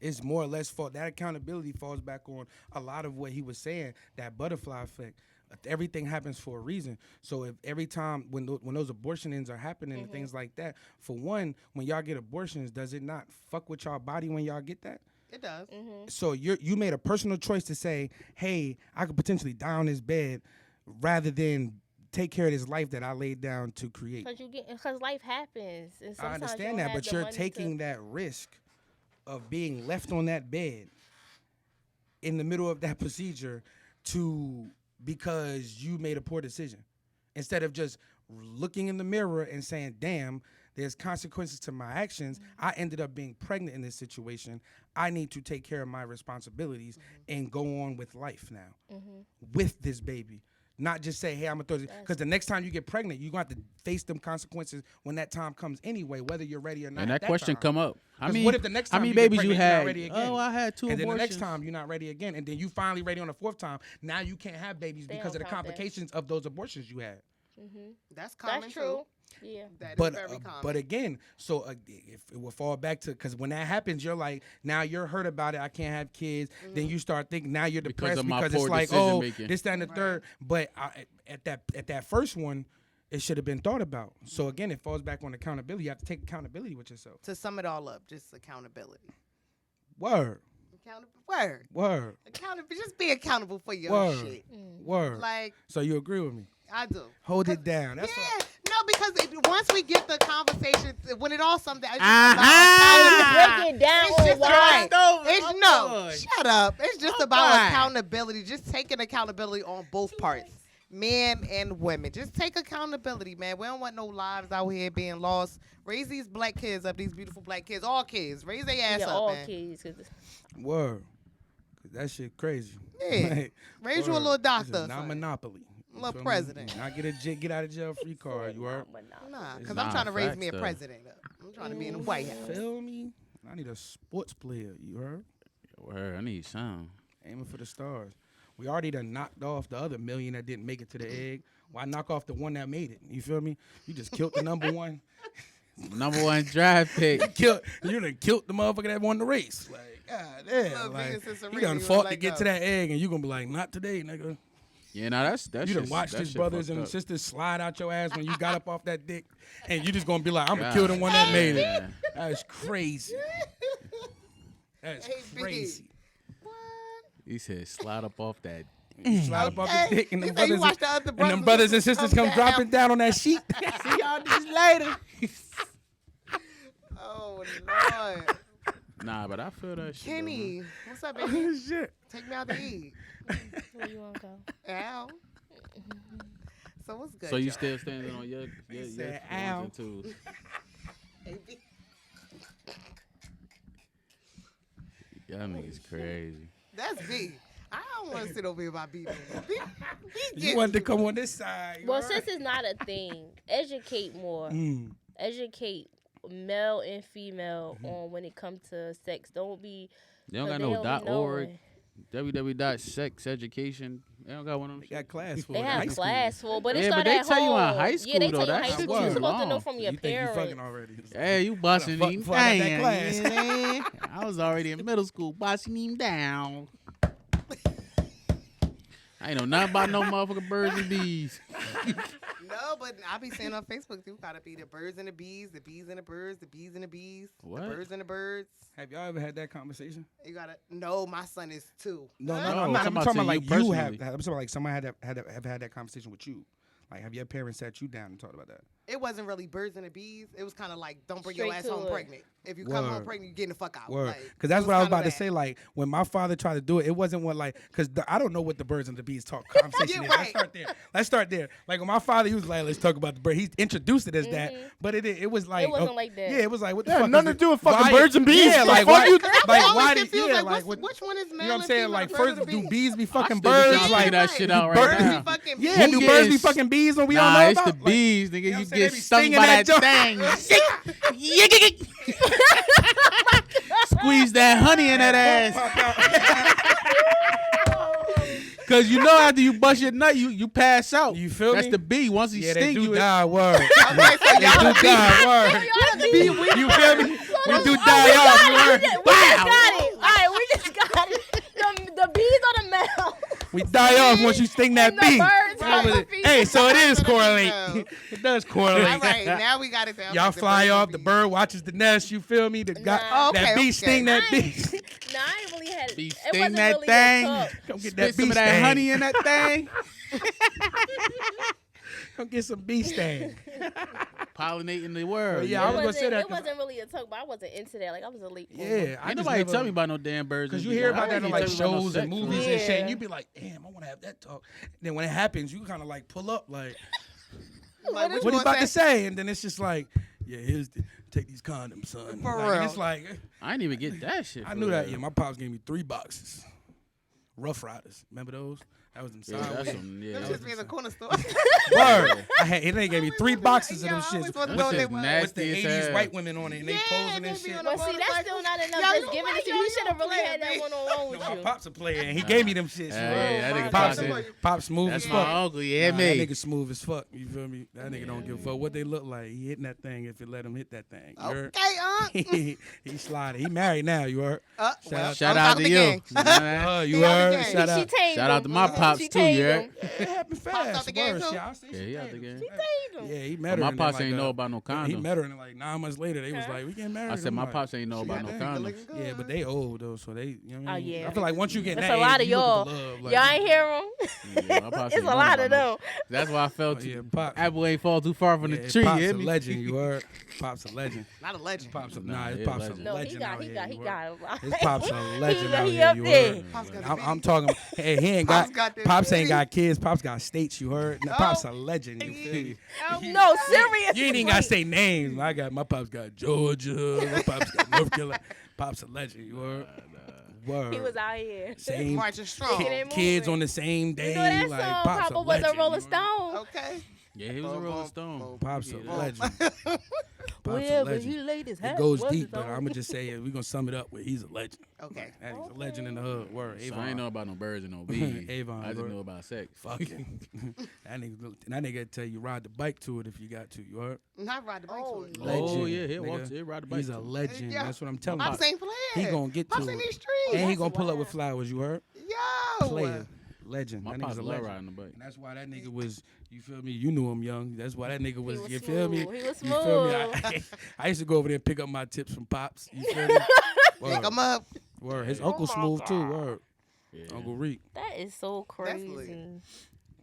It's more or less that accountability falls back on a lot of what he was saying, that butterfly effect. Everything happens for a reason. So if every time when those abortion ends are happening and things like that, for one, when y'all get abortions, does it not fuck with y'all body when y'all get that? It does. So you made a personal choice to say, hey, I could potentially die on this bed rather than take care of this life that I laid down to create. Because life happens. And I sometimes you understand don't that, have but the you're money taking that risk of being left on that bed in the middle of that procedure because you made a poor decision. Instead of just looking in the mirror and saying, damn, there's consequences to my actions. I ended up being pregnant in this situation. I need to take care of my responsibilities and go on with life now with this baby. Not just say, hey, I'm going to throw this. Because the next time you get pregnant, you're going to have to face them consequences when that time comes anyway, whether you're ready or not. And that at question time. come up. What if the next how time many you get babies pregnant, you you're not had? ready again? Oh, I had 2 And then the abortions. next time you're not ready again, and then you finally ready on the 4th time. Now you can't have babies They because of don't the count that. complications of those abortions you had. That's common That's true. too. Yeah. That is But very common. but again, so if it will fall back to, because when that happens, you're like, now you're hurt about it. I can't have kids. Then you start thinking, now you're Because depressed of my because it's poor like, decision oh, making. this, that, and the third. But at that first one, it should have been thought about. So again, it falls back on accountability. You have to take accountability with yourself. To sum it all up, just accountability. Word, Word. word, Accountable. Just be accountable for your word, shit. word. Like So you agree with me? I do. Hold it down. That's all. Yeah. No, because once we get the conversation, when it all sums down, it's Ah-ha. Break it down It's on just why. about, it's no, on. shut up. It's just Come about on. accountability. Just taking accountability on both parts, men and women. Just take accountability, man. We don't want no lives out here being lost. Raise these black kids up, these beautiful black kids, all kids. Raise their ass Yeah, up, all man. kids. 'Cause Word. 'Cause that shit crazy. Yeah. Like, Raise you a word. little This doctor. is not son. monopoly. You Little feel me? president. Not get out of jail free card. You heard? Nah, because Nah, I'm trying to raise facts, me a though. president up. I'm trying to be in the White House. Feel me? I need a sports player. You heard? Word, I need some. Aiming for the stars. We already done knocked off the other million that didn't make it to the egg. Why knock off the one that made it? You feel me? You just killed the number one. Number 1 draft pick. You done killed the motherfucker that won the race. Like, God damn. Look, Like, Venus and you Serena done was fought to like, get to that egg, and you gonna be like, not today, nigga. Yeah, now that's You done watched his brothers and sisters slide out your ass when you got up off that dick, and you just gonna be like, I'm gonna kill the one that made it. That's crazy. That's crazy. He said, slide up off that. Slide up off the dick, and He them said you brothers, watch the other and them brothers and sisters come dropping down on that sheet. See y'all niggas later. Oh Lord. Nah, but I feel that shit. Kenny, what's up, Oh, baby? shit. Take me out to eat. Where you want to go? Ow. So what's good? So you y'all? still standing on your said, ones ow. and twos. Y'all niggas crazy. That's B. I don't want to sit over here by B. You wanted to come on this side. Well, right? since it's not a thing, educate more. Educate male and female on when it comes to sex. Don't be. They don't got they no don't be .org, knowing. www.sexeducation. They don't got one of them. They got class for They it in have high school. class for, but it Yeah, but started they at tell you home. in high school, Yeah, they though. tell you in That high shit school. too You're supposed to know long. from your You think you parents. fucking already? Hey, you bossing fuck him before I got that down. class. You know what I mean? I was already in middle school bossing him down. I ain't know nothing about no motherfucking birds and bees. No, but I be saying on Facebook, you gotta be the birds and the bees and the birds, the bees and the bees, What? the birds and the birds. Have y'all ever had that conversation? You gotta. No, my son is 2. No, No, I'm not. I'm talking about like you you have. personally. I'm talking about like somebody have had that conversation with you. Like, have your parents sat you down and talked about that? It wasn't really birds and the bees. It was kind of like, don't bring Straight your ass to home it. pregnant. If you come home Word. pregnant, you getting the fuck out. Word. Like, Because that's it what I was kinda about to that. say. Like, when my father tried to do it, it wasn't what like, because I don't know what the birds and the bees talk conversation Yeah, is. right. Let's start there. Like, when my father, he was like, let's talk about the bird. He introduced it as that, but it was like. It wasn't like that. Yeah, it was like, what the Yeah, fuck? nothing is to do with why- fucking birds and bees. Yeah, The like, fuck why, you- like, always why did, confused, yeah, like, like, which one is male you know what I'm and saying? female, Like, bird first, or the do bee? bees be fucking I still be birds? trying to figure Like, that shit out birds right be now. fucking yeah, bees. do Who birds be getting- fucking bees when we Nah, don't know it's about? the Like, bees, nigga. you know what You I'm saying? get They be stung stinging by that that thing. Squeeze that honey in that ass. Cause you know after you bust your nut, you pass out. You feel That's me? the bee. Once he Yeah, they sting do you, die. Word. Okay, so They y'all do die. Word. You feel me? We do die off. Word. We just got it. All right, we just got it. The bees are the male. We die off once you sting that And the bee. birds You know are what the it- female. Hey, so it is Birds are the correlate. female. It does correlate. All right, now we got it down. Y'all like the fly birds off. and The bees. bird watches the nest. You feel me? The guy, Nah. that Okay, bee okay. sting that bee. No, I ain't really had. bee It sting wasn't that really thing. a talk. Come get Spit that some bee of that sting. honey in that thing. Come get some bee sting. Pollinating the world. Yeah, I was It gonna say that It 'cause- wasn't really a talk, but I wasn't into that. Like I was a late. bloomer. Yeah, I Ain't just nobody never- tell me about no damn birds. Because and you hear bees. about that I in ain't like tell me about no shows sex and for movies real. and shit, and Yeah. you be like, damn, I want to have that talk. Then when it happens, you kind of like pull up, like, Like, what you about to say? And then it's just like, yeah, take these condoms, son. For Like, real. and it's like, I didn't even get that shit. I for knew that. real. Yeah, my pops gave me 3 boxes. Rough Riders, remember those? That was them Yeah, sideways. that's some. Yeah, Them that's shits be in the corner store. Word. They gave me 3 boxes of them Yo, I always shits. wanted to Them know what shits they was. nasty. With the as 80s hell. white women on it, and they Yeah, posing they and be shit. on But see, that's still not enough. Just giving it to you. You should have really had that one on one with No, my you. pop's a player, and he gave me them shits. Yeah, you yeah, know? that my nigga Pop's, Pops God. Pop's smooth That's as my fuck. uncle. Yeah, Nah, me. That nigga smooth as fuck. You feel me? That nigga don't give a fuck what they look like. He hitting that thing if it let him hit that thing. You heard? Okay, He sliding. He married now. You heard? well, Shout I'm out talking to the you. gang. You He out heard? the game. Shout She out. tamed Shout out him. to my pops She too. tamed You him. heard? It happened Pops out fast. the game, Word. too? Shit, I see Yeah, she he out tamed the him. game. Yeah, he met her. My and pops then, ain't like, know about no He condom. met her and like 9 months later, they was like, we getting married. I said I'm my like, pops ain't know about no Shit, condoms. looking good. Yeah, but they old though, so they. You know what I mean? yeah. I feel like once you get That's that a lot age, of you looking y'all. for love, like- Y'all ain't hear him. Yeah, my pops It's ain't a know lot of about no- them. That's why I felt Oh, yeah, too. Pop. Apple ain't fall too far from Yeah, the tree. Pop's you a hear me? legend. You heard? Pop's a legend. Not a legend. Pop's a Nah, his he a pop's a legend. No, legend. out here, he you got heard? a lot. His pop's a legend out he here. up You there. heard? Pop's got the I'm beat. talking. Hey, he ain't Pop's got. got the Pops ain't beat. got kids. Pops got states. You heard? Now, Pop's a legend. You feel me? No, seriously. You ain't even gotta say names. My pops got Georgia. My pops got North Carolina. Pop's a legend. You heard? Word. He was out here. Same Marching strong. Kicking and kids moving. on the same day. You know that like song, Pop's Papa a was legend. a Rolling you heard? Stone. Okay. Yeah, he was a Boom, Rolling boom, Stone. boom. Pop's a Yeah. legend. Pop's a Wherever legend. he laid his hat It goes was deep, his but own. I'm gonna just say it. We're gonna sum it up with he's a legend. Okay. That he's a legend in the hood. Word. So Avon. I ain't know about no birds and no bees. Avon, I just bro. know about sex. Fucking. that nigga tell you ride the bike to it if you got to. You heard? Not ride the bike to it. Legend, Oh yeah, he'll nigga. walk. He'll ride the bike. He's a too. legend. Yeah. That's what I'm telling Pops you. ain't playing. He gonna get Pops to in it. these streets. And he That's gonna pull up with wild. flowers. You heard? Yo. Player. legend. My That pops nigga's a love legend. riding the bike. And that's why that nigga was, you feel me? You knew him young. That's why that nigga was, was you feel me? smooth. He was You feel me? smooth. I used to go over there and pick up my tips from Pops. You feel me? Pick 'em up. Word. His Oh uncle my smooth too. God. Word. Yeah. Uncle Reek. That is so crazy. Definitely.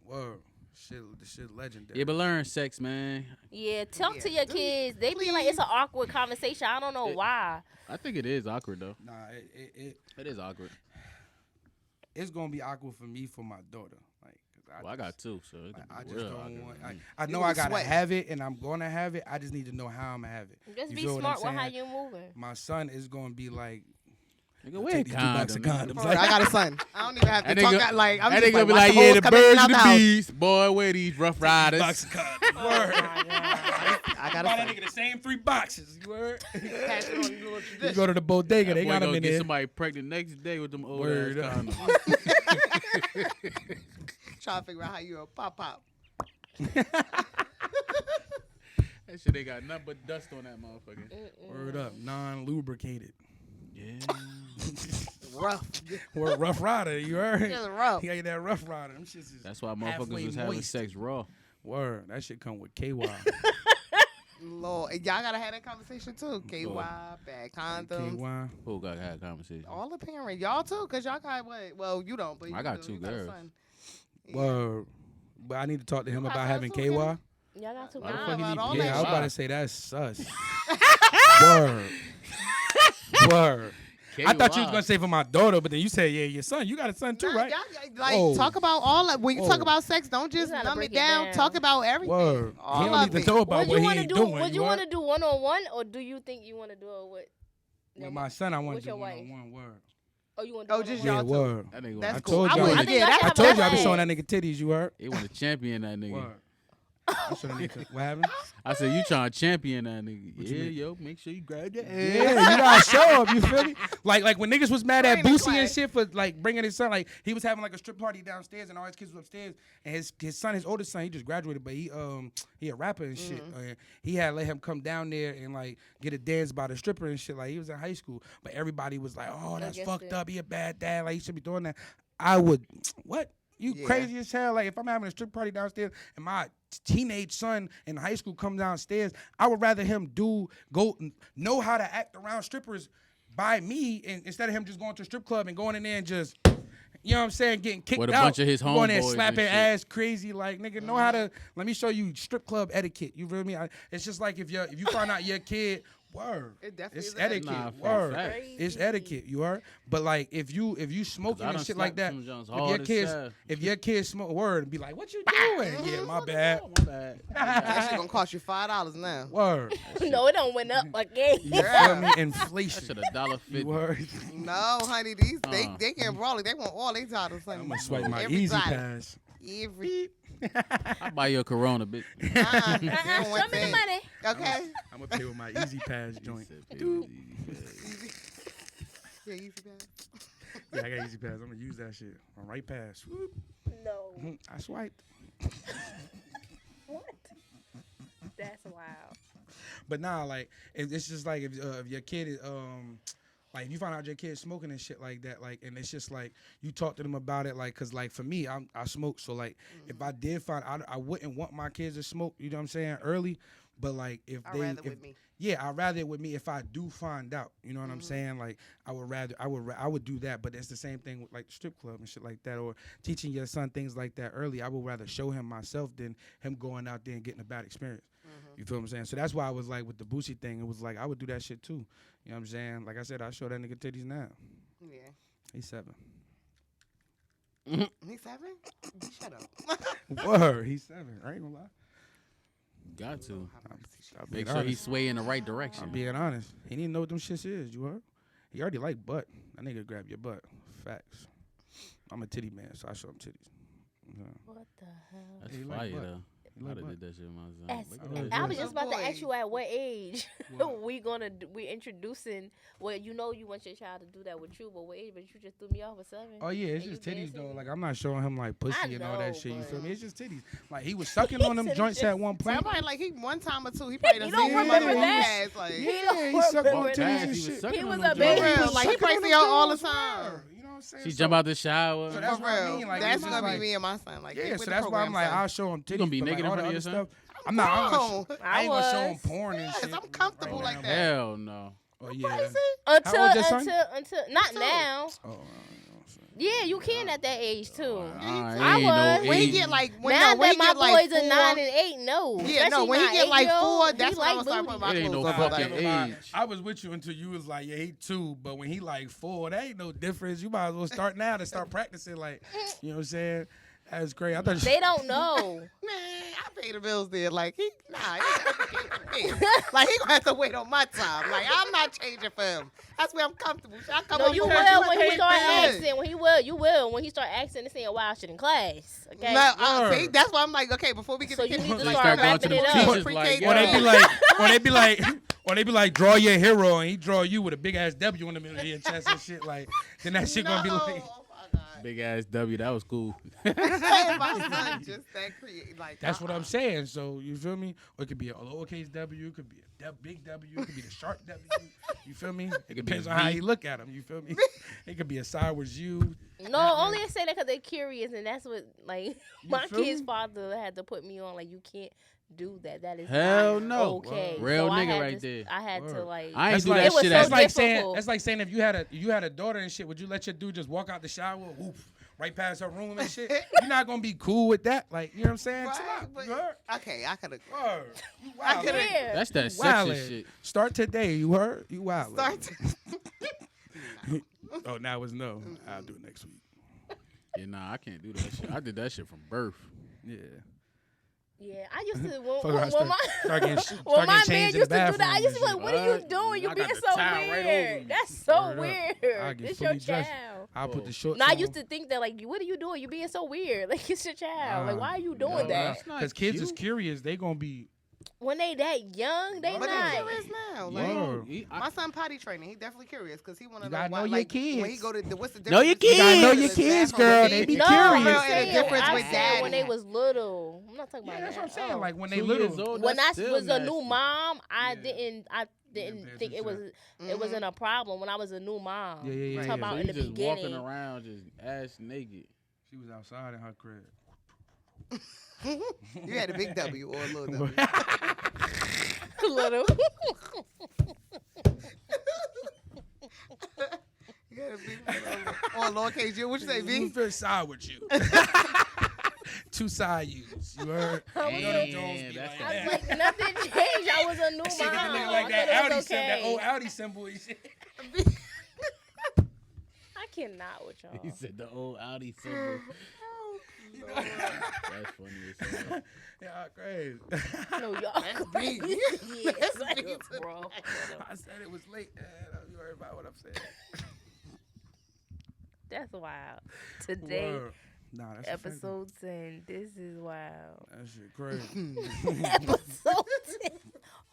Word. The shit legendary. Yeah, but learn sex, man. Yeah, talk to Yeah. your Do kids. They be like, it's an awkward conversation. I don't know why. I think it is awkward though. Nah, It is awkward. it's gonna be awkward for me for my daughter. Like, 'cause Well, I got two, so it's I just real don't awkward. want. I know You I be gotta sweating. have it, and I'm gonna have it. I just need to know how I'm gonna have it. Just You be feel what I'm smart with how saying? you moving. My son is gonna be like, Nigga, take wear these 2 boxes of condom. condoms. Bro, I got a son. I don't even have to That talk nigga- that like. I'm That just nigga be watch like, the yeah, hoes the come in birds and out and the the house. bees. Boy, where these rough riders. box of condoms. Word. I got a Buy that son. nigga the same 3 boxes. You heard? Pass it on to little You tradition. go to the bodega, they Boy got them gonna in get there. somebody pregnant next day with them old Word ass up. condoms. Trying to figure out how you a pop. That shit, they got nothing but dust on that motherfucker. Word up, non-lubricated. Yeah. Rough. Or rough rider, you heard? Just rough. He got that rough rider. Them shits is That's why halfway motherfuckers was having moist. sex raw. Word, that shit come with KY. Lord, y'all gotta have that conversation too. KY, bad condoms. KY. Who got had a conversation? All the parents, y'all too, cause y'all got what? Well, you don't, but you I got do. two You got a girls. son. Yeah. Word. But I need to talk to him got about having sons KY. too, Yeah, Y'all got two Why the girls. fuck he about need all to that I was shit. about to say that's sus. Word. Word. I thought you was gonna say for my daughter, but then you said, yeah, your son. You got a son too, Nah, right? y'all, like Whoa. talk about all that. When you talk Whoa. about sex, don't just You gotta dumb break it it down. down. Talk about everything. Word. All He don't of need it. to know about Would what you he want to ain't do? doing. Would you want to do 1-on-1, or do you think you want to do it with? With my son, I want with to do your wife? 1-on-1 word. Oh, you want to do Oh, just one-on-one? Yeah, y'all too. word. That nigga That's wanna- cool. told I y'all. wouldn't I get think that. I I have told a you I be flag. showing that nigga titties. You heard? He want to champion that nigga. Word. I showed that nigga. What happened? I said, you trying to champion that nigga. you Yeah, mean? yo, make sure you grab your ass. Yeah, you gotta show up. You feel me? Like when niggas was mad at Training Boosie and class. shit for like bringing his son. Like he was having like a strip party downstairs and all his kids was upstairs. And his son, his oldest son, he just graduated, but he a rapper and shit. He had let him come down there and like get a dance by the stripper and shit. Like he was in high school, but everybody was like, "Oh, that's Against fucked it. up. He a bad dad. Like he should be doing that." I would. What? You Yeah. crazy as hell. Like if I'm having a strip party downstairs and my teenage son in high school come downstairs, I would rather him know how to act around strippers by me instead of him just going to a strip club and going in there and just, you know what I'm saying, getting kicked With a out. bunch of his going there homeboys slapping and shit. ass crazy. Like nigga, know how to. Let me show you strip club etiquette. You feel me? It's just like if you find out your kid. Word. It definitely It's is etiquette. Nah, for Word. fact. It's etiquette. You heard? But like if you smoking I and done shit like that, slapped some Jones if your hard as kids hell. if your kids smoke word and be like, what you doing? Yeah, my bad. My bad. That shit gonna cost you $5 now. Word. No, it don't went up again. You Yeah. feel me? That Inflation. shit $1.50. You word. No, honey, these Uh. they getting brawly. They want all they titles, honey. I'm gonna swipe my Every easy time. pass. Every. I buy you a Corona, bitch. They don't Show want me the that. money. Okay. I'm gonna pay with my easy pass joint. Yeah, easy pass. Yeah, I got easy pass. I'm gonna use that shit. On right pass. Whoop. No. I swiped. What? That's wild. But nah, like it's just like if your kid is like if you find out your kid smoking and shit like that, like, and it's just like you talk to them about it, like, cause like for me, I smoke, so like if I did find, I wouldn't want my kids to smoke, you know what I'm saying, early, but like if I'd they, rather if, with me. yeah, I'd rather it with me if I do find out, you know what I'm saying, like I would do that, but it's the same thing with like the strip club and shit like that, or teaching your son things like that early. I would rather show him myself than him going out there and getting a bad experience. You feel what I'm saying? So that's why I was like with the Boosie thing, it was like I would do that shit too. You know what I'm saying? Like I said, I show that nigga titties now. Yeah. He's 7. He's 7? Shut up. Word, he's 7. I ain't gonna lie. Got to. I'm being Make sure he honest. sway in the right direction. I'm being honest. He didn't know what them shits is, you heard? He already like butt. That nigga grab your butt. Facts. I'm a titty man, so I show him titties. Yeah. What the hell? That's He like fire, butt. though. He I like done butt. did that shit with my son. As- Look at I that. I was Good just about to boy. ask you at what age What? we introducing. Well, you know you want your child to do that with you, but what age? But you just threw me off with 7. Oh yeah, it's And just you titties dancing? though. Like I'm not showing him like pussy I and all that know, shit. You but- feel me? It's just titties. Like he was sucking on them said joints it's at one point. Somebody like he one time or two, he probably done You don't seen remember somebody that? walk past, like, Yeah, he sucked on Walk titties past, and he was shit. sucking He on was them a baby. joints. For real, like he Sucking probably on see them y'all all the joints, time. word. You know what I'm saying? She jump out the shower. So that's For what I real. mean. Like, That's it's gonna like, be me and my son. Like, yeah, with so the that's why I'm program, like, son. I'll show him titties. gonna be but, naked like, in all front the of other your stuff. I'm not. No. I ain't gonna show him was. porn and Yes, shit. I'm comfortable right like now. that. Hell no. Oh yeah. Crazy. Until How old your son? not now. Oh, Yeah, you can at that age too. I ain't was. no When he age. get like when Now no, when that he my get like boys are 4, 9 and 8, no. yeah, no, Especially when he my get like 8-year-old, 4, that's he when I like was start booty. putting my It ain't clothes no on. Nah, fucking never mind. age. I was with you until you was like, yeah, he 2, but when he like 4, that ain't no difference. You might as well start now to start practicing. Like, you know what I'm saying? That's great. I thought They don't know. Man, I pay the bills there. Like he like he gonna have to wait on my time. Like I'm not changing for him. That's where I'm comfortable. I come No, home you from will work, when have he to start wait for him. asking. You will when he start asking and saying wild shit in class. Okay. No, Word. see, that's why I'm like, okay, before we get So to you kids, need to They start start going to wrapping the it up. teachers Pre-K like, Or they yo. be like, or they be like, draw your hero, and he draw you with a big ass W in the middle of your chest and shit. Like, then that shit gonna be like, oh my God. Big ass W. That was cool. My son just that creative. Like that's what I'm saying. So you feel me? Or it could be a lowercase W, it could be a big W, it could be the sharp W. You feel me? It could be depends a on how V. you look at him. You feel me? It could be a sideways U. No, only I say that because they're curious, and that's what like my feel kid's me? father had to put me on. Like you can't do that. That is Hell not no. okay. Real So I nigga had right to, there. I had to Word. like. I ain't That's do like, that was shit so at that's like saying difficult. that's like saying if you had a daughter and shit, would you let your dude just walk out the shower, whoop, right past her room and shit? You're not gonna be cool with that. Like, you know what I'm saying? Chill Right, out. but- You heard? okay, I could agree. Word. You I wild. could've- Yeah. That's that Wildin'. sexist shit. Start today. You heard? You wild. Start. Oh, now it's no. I'll do it next week. Yeah, nah, I can't do that shit. I did that shit from birth. Yeah. Yeah, I used to Fuck when, around, when start my getting when my man changed used in to the do that, I bathroom used to be and like, "What are you What? doing? You I being got the so towel right over weird. me. That's so Word up. I weird. get This your fully dressed. child." I'll put the shorts No, I on. used to think that like, what are you doing? You're being so weird. Like it's your child. Like Nah. why are you No, doing that? that's not Because kids is cute. curious. They gonna be. When they that young, they But they're not. curious now. Like, Word. my son potty training. He definitely curious because he want to You know gotta why. know your Like kids. when he go to what's the difference? Know your between kids. You gotta know your the kids, bathroom girl. with They be daddy? No, curious. I'm And the saying, difference I with said daddy. when they was little. I'm not talking Yeah, about that's what I'm now. saying. Oh. Like when they 2 little. years old, When I that's still was a new nasty. mom, I Yeah. didn't pay think it was attention it wasn't a problem when I was a new mom. Yeah, yeah, yeah, I'm yeah. talking about So in you the just walking beginning. around just ass naked. She was outside in her crib. You had a big W or a little W. Little. You had a big W or a lowercase U. What you say, Who's B? first side with you? 2 side U's. You heard? I None of Damn, Jones be that's like I that. was like, nothing changed. I was a new Shit, mom. nigga like I that thought it Audi was symbol, that okay. old Audi symbol and shit. I cannot with y'all. He said the old Audi symbol. That's funny as hell. Yeah, crazy. No, y'all. B. Yeah, That's shut B up, to bro. I said it was late. You heard about what I'm saying. That's wild. Today, Word. Nah, that's a fact. episode 10. This is wild. That shit crazy. Episode 10.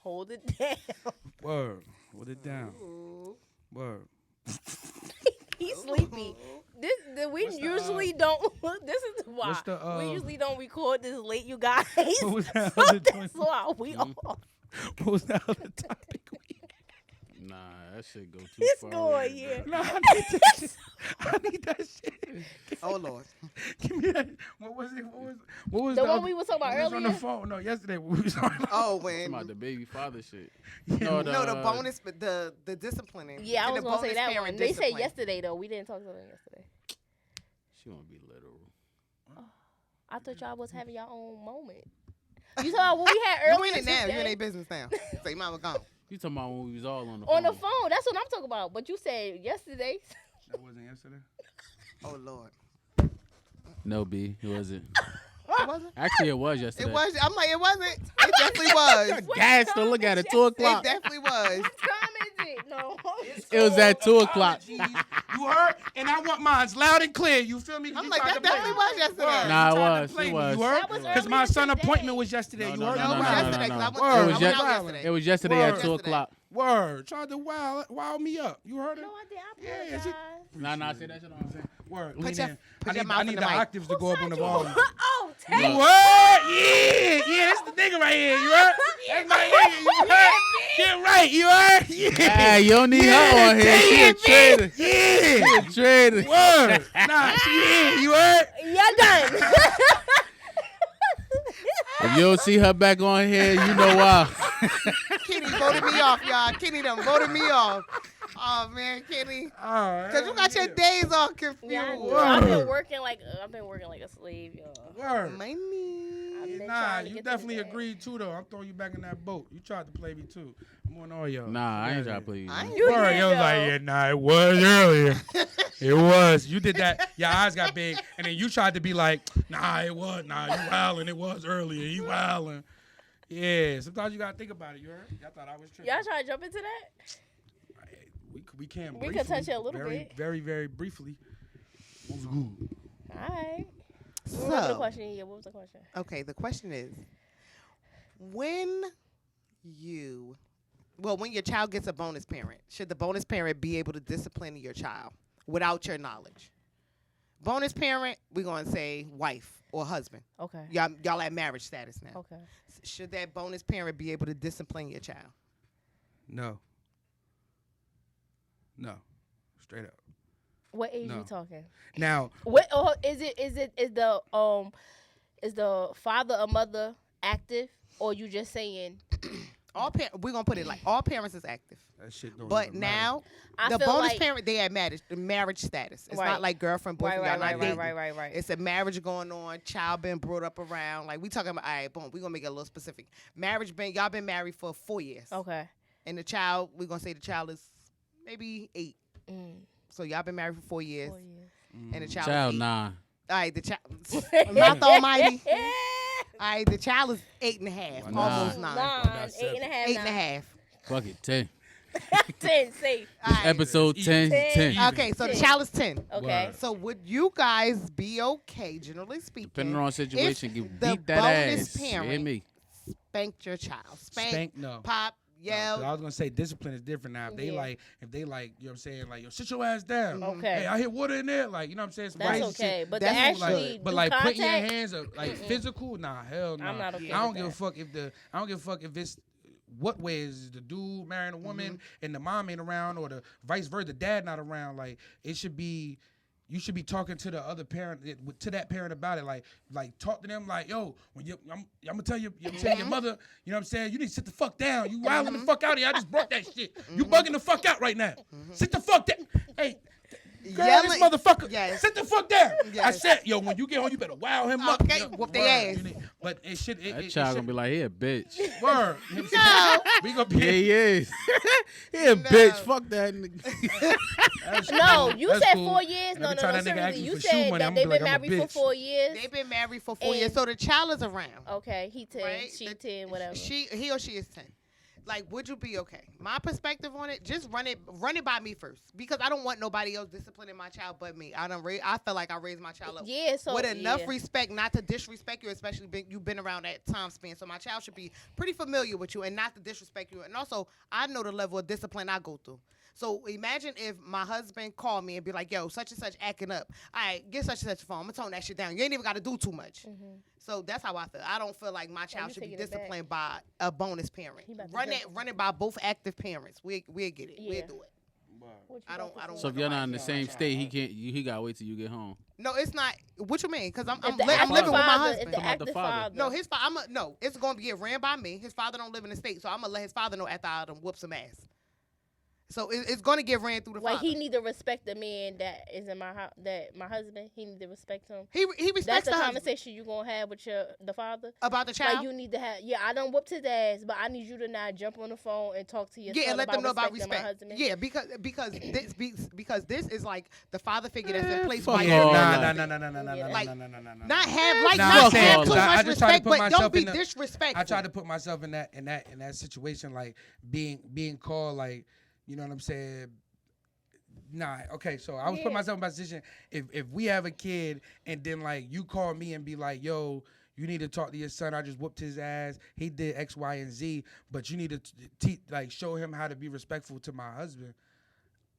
Hold it down. Word. Hold it down. Word. He's sleepy. We What's the, usually don't. This is why what's the, we usually don't record this late, you guys. What was that So other that's joint? why we off. What was that other topic? Nah, that shit go too It's far. going, away, yeah. bro. Nah, I need that shit. I need that shit. Oh Lord. Give me that. What was it? What was The one other- we was talking about we was on the earlier? phone. No, yesterday we was on. Oh, Talking when about the baby father shit. No, no, the bonus, but the disciplining. Yeah, I And was the gonna say bonus that parent one. They said discipline. yesterday though. We didn't talk about it yesterday. She wanna be literal. I thought y'all was having your own moment. You saw what we had You earlier in it now. You in today? their business now. So your mama gone. You talking about when we was all on the On the phone. phone. That's what I'm talking about. But you said yesterday. That wasn't yesterday. Oh Lord. No, B, it wasn't. It wasn't. Actually, it was yesterday. It was. I'm like, it wasn't. It definitely was. Gas to look at it, 2 It o'clock. definitely was. What time is it? No. It was at 2 o'clock. You heard? And I want mine loud and clear. You feel me? 'Cause I'm you like, tried that to play definitely me. was yesterday. Word. Nah, You it tried to was. play It me. was. You heard? That was Because my earlier son today. appointment was yesterday. No, You no, heard? no, No, it no, was no, yesterday. no, 'cause no. I went Word. I It went was out yesterday. yesterday. It was yesterday at Word. 2 o'clock. Word. Tried to wild me up. You heard it? No, I did. I Yeah, apologize. is it- Nah, say that shit on I'm saying. Word. Put Lean your- in. put your I mouth need in the the mic. octaves to go up on the volume. Oh, take Look. What? Yeah, yeah, that's the nigga right here. You heard? That's my nigga. You heard? Get right. You heard? Yeah. Hey, you don't need her on here. She a traitor. Yeah. in. Traded. Word. Nah, she in. You heard? Y'all done. If you don't see her back on here, you know why. Kenny voted me off, y'all. Kenny done voted me off. Oh man, Kenny, cause you got your days all confused. Yeah, I know. I've been working like a slave, y'all. Word. Money. I've been Nah, trying to you get to definitely the bag. agreed too, though. I'm throwing you back in that boat. You tried to play me too. I'm on all y'all. Nah, I ain't trying to play you. I man. ain't You Word, did, you was like, though. yeah, nah, it was earlier. It was. You did that. Your eyes got big, and then you tried to be like, nah, it was. Nah, you wildin'. It was earlier. You wildin'. Yeah, sometimes you gotta think about it. You heard? Y'all thought I was tripping. Y'all trying to jump into that? We can. We can briefly, touch it a little very, bit. Very, very briefly. What's good? All right. What was the So, question? Yeah, what was the question? okay, the question is, when your child gets a bonus parent, should the bonus parent be able to discipline your child without your knowledge? Bonus parent, we're gonna say wife or husband. Okay. Y'all at marriage status now. Okay. Should that bonus parent be able to discipline your child? No. No. Straight up. What age No. you talking? Now, What? Oh, is the father or mother active, or you just saying? We're gonna put it like all parents is active. that shit don't But even matter. now, I the feel bonus like, parent, they at marriage status. It's Right. not like girlfriend, boyfriend, y'all not dating. Right. It's a marriage going on, child been brought up around. Like we talking about, all right, boom, we're gonna make it a little specific. Y'all been married for 4 years. Okay. And the child, we're gonna say the child is maybe 8. Mm, So y'all been married for 4 years. 4 years. And the child, Child, is 8. nah. All right, the child, mouth almighty. All right, the child is 8.5, Nah. almost 9. 9, 8.5, 8.5. Fuck it, 10. 10, safe. All right. Episode 10, 10. Okay, so the child is 10. Okay. Word. So would you guys be okay, generally speaking, Depending on situation, if you the beat that bonus ass. You hear parent me? spanked your child? Spank, no. Pop, No, 'cause I yell. was gonna say discipline is different now. If they Yeah. like, you know what I'm saying, like, yo, sit your ass down. Okay. Hey, I hit water in there, like, you know what I'm saying? Some That's crazy okay. shit. But to That's actually Like, but do like putting your contact, hands up, like physical, nah, hell no. I'm not okay I don't with give a that. fuck I don't give a fuck if it's what way is the dude marrying a woman and the mom ain't around, or the vice versa, the dad not around. Like, it should be. You should be talking to the other parent, to that parent about it. Like talk to them like, yo, when I'm gonna tell you, I'm saying your mother, you know what I'm saying? You need to sit the fuck down. You wilding the fuck out of here. I just brought that shit. You bugging the fuck out right now. Sit the fuck down. Hey, girl, this Yelling- motherfucker. Yes. Sit the fuck down. I Yes. said, yo, when you get home, you better wow him up. Okay, You know, whoop their word, ass. you need- But it should. That child gonna be like, he a bitch. Word. No. We gonna be. Yeah, he is. He a bitch. Fuck that nigga. That's No, cool. you That's said cool. 4 years. And No, every no, time no. that nigga ask Seriously, me you for shoe said money, that I'm they've gonna be been like, I'm a married for bitch. 4 years. They've been married for 4 years, And- so the child is around. Okay, he 10, Right? she The- 10, whatever. He or she is 10. Like, would you be okay? My perspective on it, just run it by me first, because I don't want nobody else disciplining my child but me. I feel like I raised my child up Yeah, so with enough yeah. respect, not to disrespect you, especially you've been around that time span. So my child should be pretty familiar with you and not to disrespect you. And also, I know the level of discipline I go through. So imagine if my husband called me and be like, yo, such and such acting up. All right, get such and such a phone. I'm going to tone that shit down. You ain't even got to do too much. So that's how I feel. I don't feel like my child you should be taking it back. disciplined by a bonus parent. He about to Run jump. it by both active parents. We'll get it. Yeah. We'll do it. What you I don't about to want say? So if you're not in the same state, he can't. He gotta wait till you get home. No, it's not. What you mean? Because I'm If the living active with my father- husband. If the Talking about the active father. father. No, no. It's going to get ran by me. His father don't live in the state, so I'm gonna let his father know after I done whoop some ass. So it's going to get ran through the Like, father. he need to respect the man that is in my house, that my husband, he need to respect him. He respects That's the the husband. conversation you gonna have with the father. About the child. Like, you need to have, I done whooped his ass, but I need you to now jump on the phone and talk to your Yeah, son and let them know about respecting respect. my husband. Yeah, because this is like the father figure that's in place. fuck while all you're that. Yeah. Like, no. not have Nah, not fuck have all too that. I much just try to respect, put but myself don't be in the- disrespectful. I tried to put myself in that situation, like being called, like, you know what I'm saying. Nah, okay, so I was putting myself in my position. If we have a kid and then like you call me and be like, yo, you need to talk to your son. I just whooped his ass. He did X, Y, and Z, but you need to show him how to be respectful to my husband.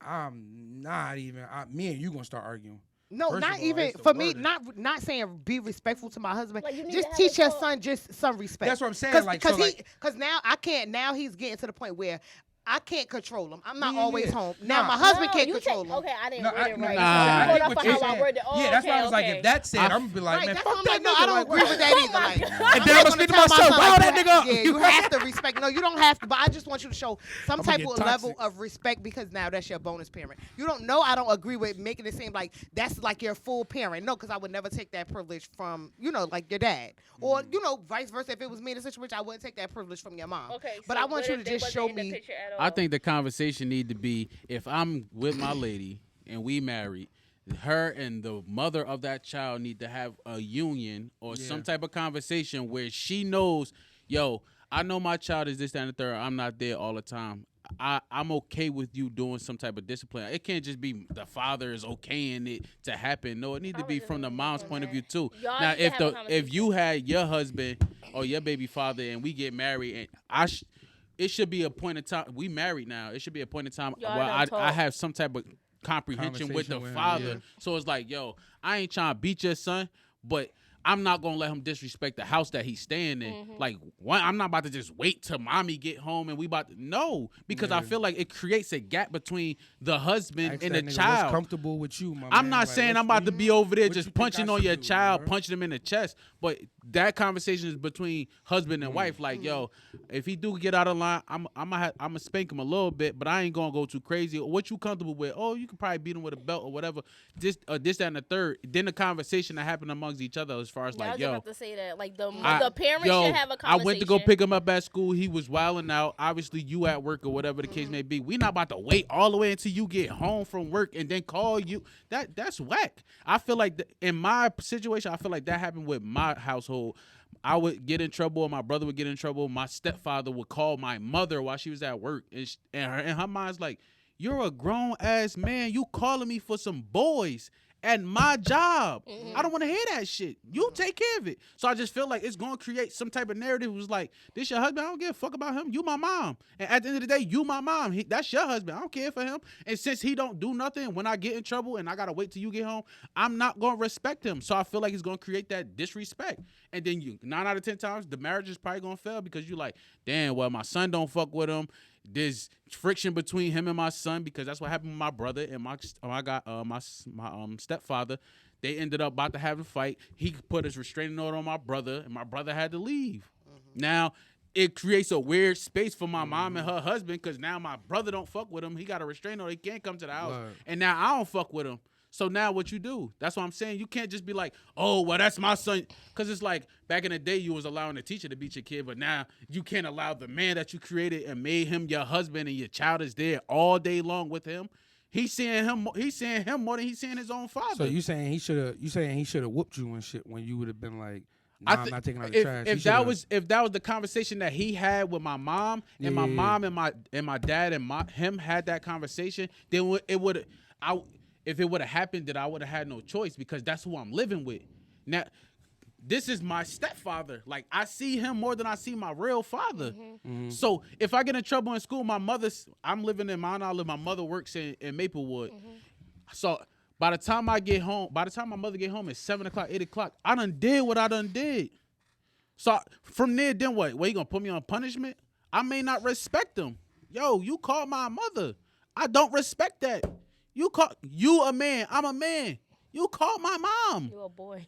I'm not even. Me and you gonna start arguing. No, First not of all, even it's the for me. wording. Not saying be respectful to my husband. Like, you need Just to have teach a your talk. son just some respect. That's what I'm saying, like, so, like- because now I can't. Now he's getting to the point where I can't control them. I'm not Yeah, always yeah. home. Now Nah. my husband can't you control them. Okay, I didn't No, word it right. nah. So I'm going off what of you're how I saying. worded it. Oh, Yeah, that's why I was okay. like, if that's it, I'm gonna be like, Right, man, that's fuck what I'm that like. No, nigga. I don't Like, agree with that Oh either. my Like, God. I'm And then not I'm gonna gonna speak to tell my myself, son, wow, like, that nigga up. Yeah, you have to respect. No, you don't have to. But I just want you to show some I'ma type get of level toxic. of respect because now that's your bonus parent. You don't know. I don't agree with making it seem like that's like your full parent. No, because I would never take that privilege from like your dad, or vice versa. If it was me in a situation, I wouldn't take that privilege from your mom. Okay, but so I want what you if to they just wasn't show in the me. picture at all? I think the conversation need to be if I'm with my lady and we married, her and the mother of that child need to have a union or some type of conversation where she knows, yo, I know my child is this, that, and the third. I'm not there all the time. I'm okay with you doing some type of discipline. It can't just be the father is okaying it to happen. No, it need to be from the mom's point of view too. Y'all Now, need to have a if you had your husband or your baby father and we get married and it should be a point in time. We married now. It should be a point in time Y'all where done I talk. have some type of comprehension with the Conversation with him, father. yeah. So it's like, yo, I ain't trying to beat your son, but I'm not gonna let him disrespect the house that he's staying in. Like, I'm not about to just wait till mommy get home and we about to because I feel like it creates a gap between the husband Ask and that the nigga, child. what's comfortable with you, my I'm man? not Like, saying what I'm about to be over there what you just think punching I on should your do, child, bro? punching him in the chest. But that conversation is between husband and wife. Like, yo, if he do get out of line, I'm gonna spank him a little bit, but I ain't gonna go too crazy. What you comfortable with? Oh, you can probably beat him with a belt or whatever. This, that, and the third. Then the conversation that happened amongst each other as far as Yeah, I like, was yo, about to say that. Like the I- parents yo, should have a I conversation. went to go pick him up at school. He was wilding out. Obviously, you at work or whatever the case may be. We not about to wait all the way until you get home from work and then call you. That's whack. I feel like in my situation, I feel like that happened with my household. I would get in trouble, or my brother would get in trouble. My stepfather would call my mother while she was at work, and her mind's like, "You're a grown ass man. You calling me for some boys at my job? I don't want to hear that shit. You take care of it." So I just feel like it's going to create some type of narrative. It was like, this your husband? I don't give a fuck about him. You my mom. And at the end of the day, you my mom. That's your husband. I don't care for him. And since he don't do nothing, when I get in trouble and I got to wait till you get home, I'm not going to respect him. So I feel like it's going to create that disrespect. And then 9 out of 10 times, the marriage is probably going to fail because you like, damn, well, my son don't fuck with him. There's friction between him and my son because that's what happened with my brother and my stepfather. They ended up about to have a fight. He put his restraining order on my brother, and my brother had to leave. Now it creates a weird space for my mom and her husband because now my brother don't fuck with him. He got a restraining order. He can't come to the house, Right. and now I don't fuck with him. So now what you do? That's what I'm saying. You can't just be like, oh, well, that's my son. Because it's like back in the day, you was allowing the teacher to beat your kid, but now you can't allow the man that you created and made him your husband and your child is there all day long with him. He's seeing him more than he's seeing his own father. So you saying he should have whooped you and shit when you would have been like, nah, I'm not taking out the trash. If that was the conversation that he had with my mom and my mom and my dad and him had that conversation, then if it would have happened, that I would have had no choice because that's who I'm living with. Now, this is my stepfather. Like, I see him more than I see my real father. So if I get in trouble in school, I'm living in Mount Olive. My mother works in Maplewood. So by the time my mother get home at 7 o'clock, 8 o'clock, I done did what I done did. So from there, then what? Well, you gonna put me on punishment? I may not respect him. Yo, you called my mother. I don't respect that. You a man. I'm a man. You called my mom. You a boy.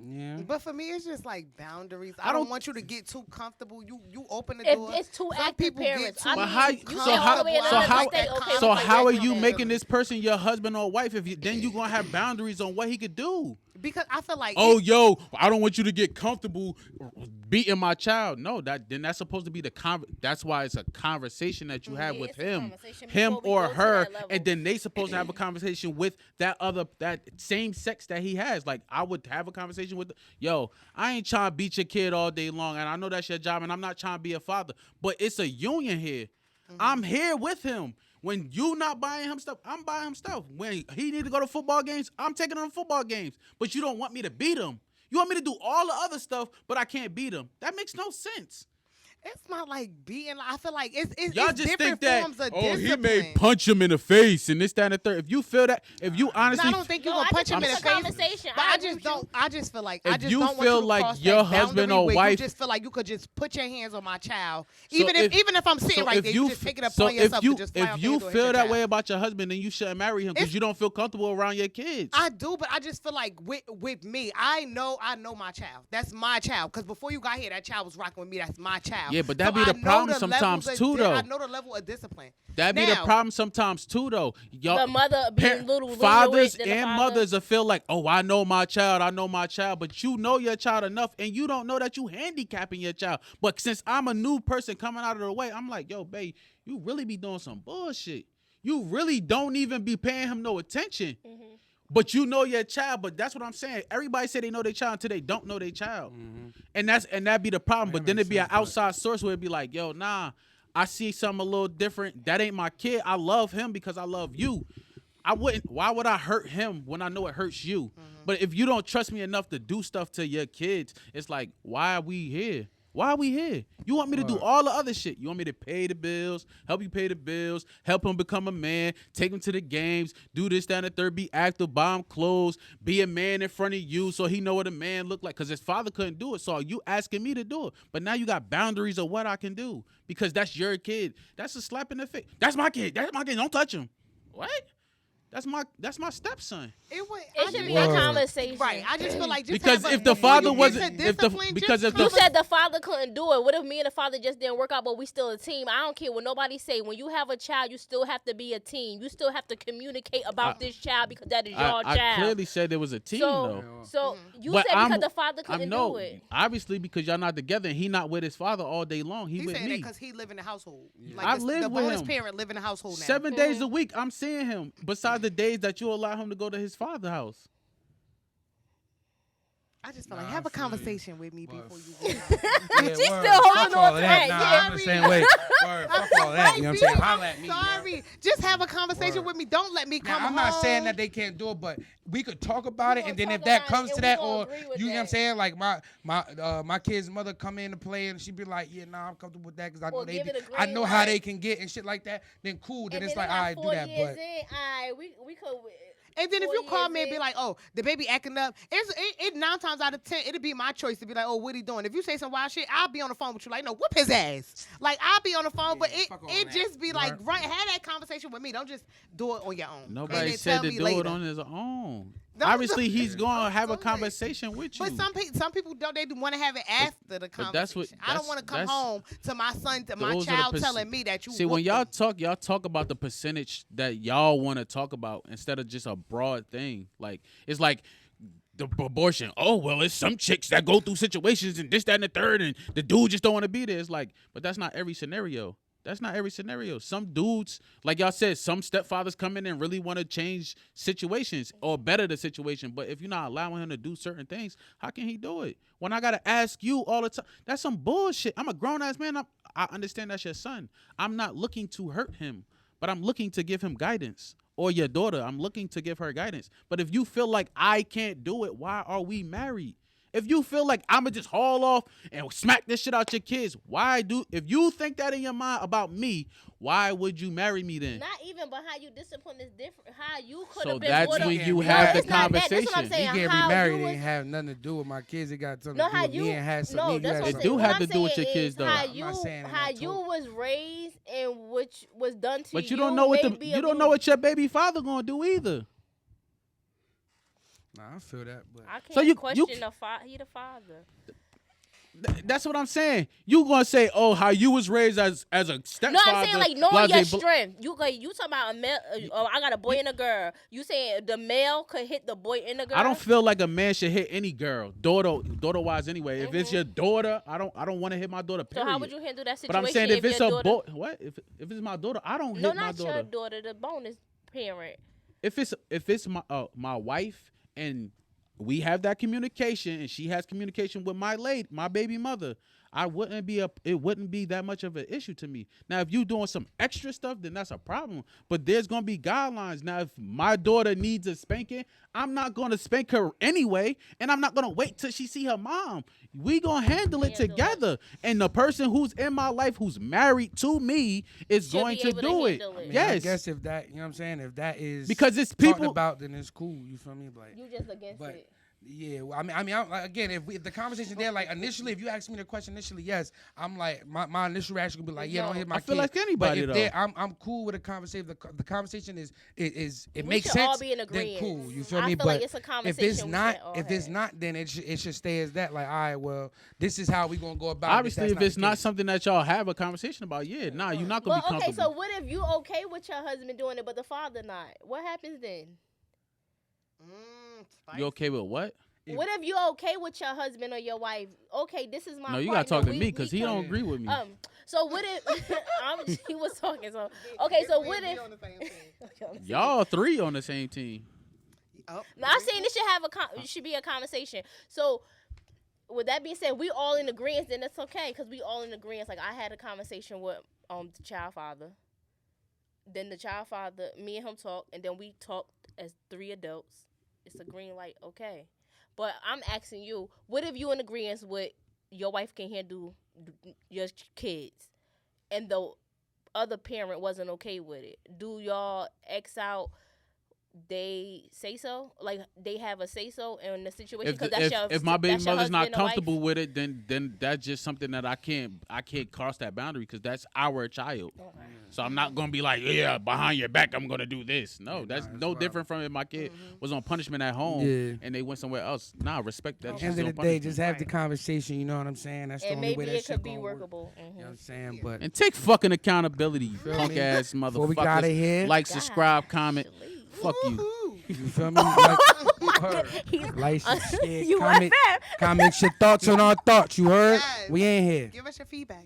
Yeah. But for me, it's just like boundaries. I I don't- don't want you to get too comfortable. You open the If door. it's two Some active people get parents, too I But mean, how? you So stay how? all the way in So another how? state, okay, So like how are that, you okay. making this person your husband or wife if then you gonna have boundaries on what he could do? because I feel like Oh, yo, I don't want you to get comfortable beating my child. No, that's supposed to be that's why it's a conversation that you have Yeah, with it's a him, conversation him before we or go to her, that level. and then they supposed to have a conversation with that same sex that he has. Like I would have a conversation with, yo, I ain't trying to beat your kid all day long, and I know that's your job, and I'm not trying to be a father, but it's a union here. I'm here with him. When you not buying him stuff, I'm buying him stuff. When he need to go to football games, I'm taking him to football games. But you don't want me to beat him. You want me to do all the other stuff, but I can't beat him. That makes no sense. It's not like beating. I feel like it's Y'all it's just different think that, forms of oh, he discipline. may punch him in the face and this, that, and the third. If you feel that, if you No, honestly, I don't think you're No, gonna I punch just him in think the it's a face. conversation. But I I agree just with you. don't. I just feel like If I just you don't feel want you to like cross your that husband boundary or where wife- you just feel like you could just put your hands on my child, So even if I'm sitting so right if there, you just take it so upon yourself to just fly if off you the handle and hit feel your that child. way about your husband, then you shouldn't marry him because If- you don't feel comfortable around your kids. I do, but I just feel like with me, I know my child. That's my child. Because before you got here, that child was rocking with me. That's my child. Yeah, but that So be I the know problem the sometimes levels too, of though. I know the level of discipline. That be the Now- problem sometimes too, though. Y'all, The mother being little lenient fathers than the and father. mothers will feel like, oh, I know my child, but you know your child enough, and you don't know that you handicapping your child. But since I'm a new person coming out of the way, I'm like, yo, babe, you really be doing some bullshit. You really don't even be paying him no attention. Mm-hmm. But you know your child. But that's what I'm saying. Everybody say they know their child until they don't know their child, and that be the problem. That But then makes it'd be an sense, but- outside source where it'd be like, yo, nah, I see something a little different. That ain't my kid. I love him because I love you. I wouldn't. Why would I hurt him when I know it hurts you? But if you don't trust me enough to do stuff to your kids, it's like, why are we here? Why are we here? You want me to do all the other shit. You want me to pay the bills, help you pay the bills, help him become a man, take him to the games, do this, that, and the third, be active, buy him clothes, be a man in front of you so he know what a man look like. Because his father couldn't do it, so you asking me to do it. But now you got boundaries of what I can do because that's your kid. That's a slap in the face. That's my kid. That's my kid. Don't touch him. What? That's my stepson. It should be a conversation. Right. I just feel like just Because have a, if the before father you get wasn't- to if the- discipline, because just if the- You said the father couldn't do it. What if me and the father just didn't work out, but we still a team? I don't care what nobody say. When you have a child, you still have to be a team. You still have to communicate about this child because that is your I child. clearly said there was a team though. So you But said because I'm- the father I couldn't know, do it. obviously, because y'all not together and he not with his father all day long. He He's with saying that me. because he live in the household. I live the with bonus him. parent live in the household now. 7 days a week, I'm seeing him. Besides the days that you allow him to go to his father's house. I just feel like Nah, have I a feel you. conversation with me But- before you go out. Yeah, She's word. still holding Fuck on all to that. that. Nah, Yeah. I'm the same way. Word. Fuck all that. You know what I'm saying? Holla at me. bro. Sorry. Just have a conversation Word. with me. Don't let me Now, come I'm home. not saying that they can't do it, but we could talk about it, gonna and then talk if that about it, comes and to we that, gonna or agree with you know what I'm that. saying, like my kid's mother come in to play, and she be like, yeah, nah, I'm comfortable with that because I know Or they, give it a I green know how light. they can get and shit like that. Then cool. Then And it's then like, they all got right, 4 do that, years but. in, all right, we could. And then if 4 you call years me and be in. like, oh, the baby acting up, it 9 times out of 10, it'll be my choice to be like, oh, what he doing? If you say some wild shit, I'll be on the phone with you like, no, whoop his ass. Like, I'll be on the phone, but fuck all it that. just be like, Right. right, have that conversation with me. Don't just do it on your own. Nobody And then said tell to me do later. it on his own. No, Obviously, no. he's going to have a Absolutely. conversation with you. But some people don't. They want to have it after the conversation. that's what- I don't want to come that's- home to my son, to my Those are the child perc- telling me that you. See, when whooped him. y'all talk about the percentage that y'all want to talk about instead of just a broad thing. Like, it's like the abortion. Oh, well, it's some chicks that go through situations and this, that, and the third, and the dude just don't want to be there. It's like, but that's not every scenario. That's not every scenario. Some dudes, like y'all said, some stepfathers come in and really want to change situations or better the situation. But if you're not allowing him to do certain things, how can he do it? When I got to ask you all the time, that's some bullshit. I'm a grown-ass man. I understand that's your son. I'm not looking to hurt him, but I'm looking to give him guidance. Or your daughter, I'm looking to give her guidance. But if you feel like I can't do it, why are we married? If you feel like I'ma just haul off and smack this shit out your kids, if you think that in your mind about me, why would you marry me then? Not even, but how you discipline is different. How you could So have been that's brought up. when you No, have the it's not that. That's what I'm conversation. saying. He can't How be married. you It was- ain't have nothing to do with my kids. It got something No, to do how with you? me and has some No, me. that's what I'm It saying. do What have I'm to do with saying your kids, is though. How I'm you, not saying how that you too. was raised and which was done to you. But you don't know what may be a you don't know little- what your baby father gonna do either. Nah, I feel that, but I can't So you- question you- the father. He the father. That's what I'm saying. You gonna say, oh, how you was raised as a stepfather? No, I'm saying like knowing blase, your strength. You talking about a male? Oh, I got a boy and a girl. You saying the male could hit the boy and the girl? I don't feel like a man should hit any girl, daughter wise anyway. If it's your daughter, I don't want to hit my daughter. So Period. how would you handle that But situation? I'm saying if it's a your boy, daughter, what? If it's my daughter, I don't no, hit my not daughter. your daughter, the bonus parent. If it's my wife and we have that communication and she has communication with my baby mother, it wouldn't be that much of an issue to me. Now, if you doing some extra stuff, then that's a problem. But there's gonna be guidelines. Now, if my daughter needs a spanking, I'm not gonna spank her anyway, and I'm not gonna wait till she see her mom. We gonna handle it together. And the person who's in my life, who's married to me, is going to do it. I mean, Yes. I guess if that, you know what I'm saying, if that is Because it's talked people about, then it's cool. You feel me? Like, You just against but it. yeah, well, again, if the conversation there, like initially, if you ask me the question initially, yes, I'm like my initial reaction would be like, yeah, don't hit my I feel kid. like anybody, but if though. I'm cool with the conversation. The conversation is it We makes should sense. all be in then agreement. cool, you feel I me? feel But like it's a if conversation it's we not, should all if it's have. not, then it should stay as that. Like, all right, well, this is how we gonna go about. obviously, it. if it's not something that y'all have a conversation about, yeah, nah, you're not gonna Well, be okay, comfortable. so what if you okay with your husband doing it, but the father not? What happens then? You okay with what? What if you okay with your husband or your wife? Okay, this is my. No, you gotta partner. talk to me because he don't agree with me. So what if he was talking? So okay, so what if? Y'all three on the same team. Oh, Now I'm saying this should have it should be a conversation. So with that being said, we all in agreement, then it's okay because we all in agreement. Like I had a conversation with the child father. Then the child father, me and him talked, and then we talked as 3 adults. It's a green light, okay. But I'm asking you, what if you in agreement with your wife can handle your kids, and the other parent wasn't okay with it? Do y'all X out? They say so, like they have a say so in the situation. If my baby that's your mother's not husband or wife? comfortable with it, then that's just something that I can't cross that boundary because that's our child. So I'm not gonna be like, yeah, behind your back I'm gonna do this. No, that's no wild. different from if my kid was on punishment at home and they went somewhere else. Nah, respect that. At the end of the day, just have the conversation. You know what I'm saying? That's the And only way maybe that it shit could be gonna work. workable. You know what I'm saying? But And take fucking accountability, you feel punk me? ass Before we get outta motherfuckers. here. Like, subscribe, comment. Fuck you. you feel me? Like, share, You comment, laugh. comment your thoughts on our thoughts. You heard? Yes. We ain't here. Give us your feedback.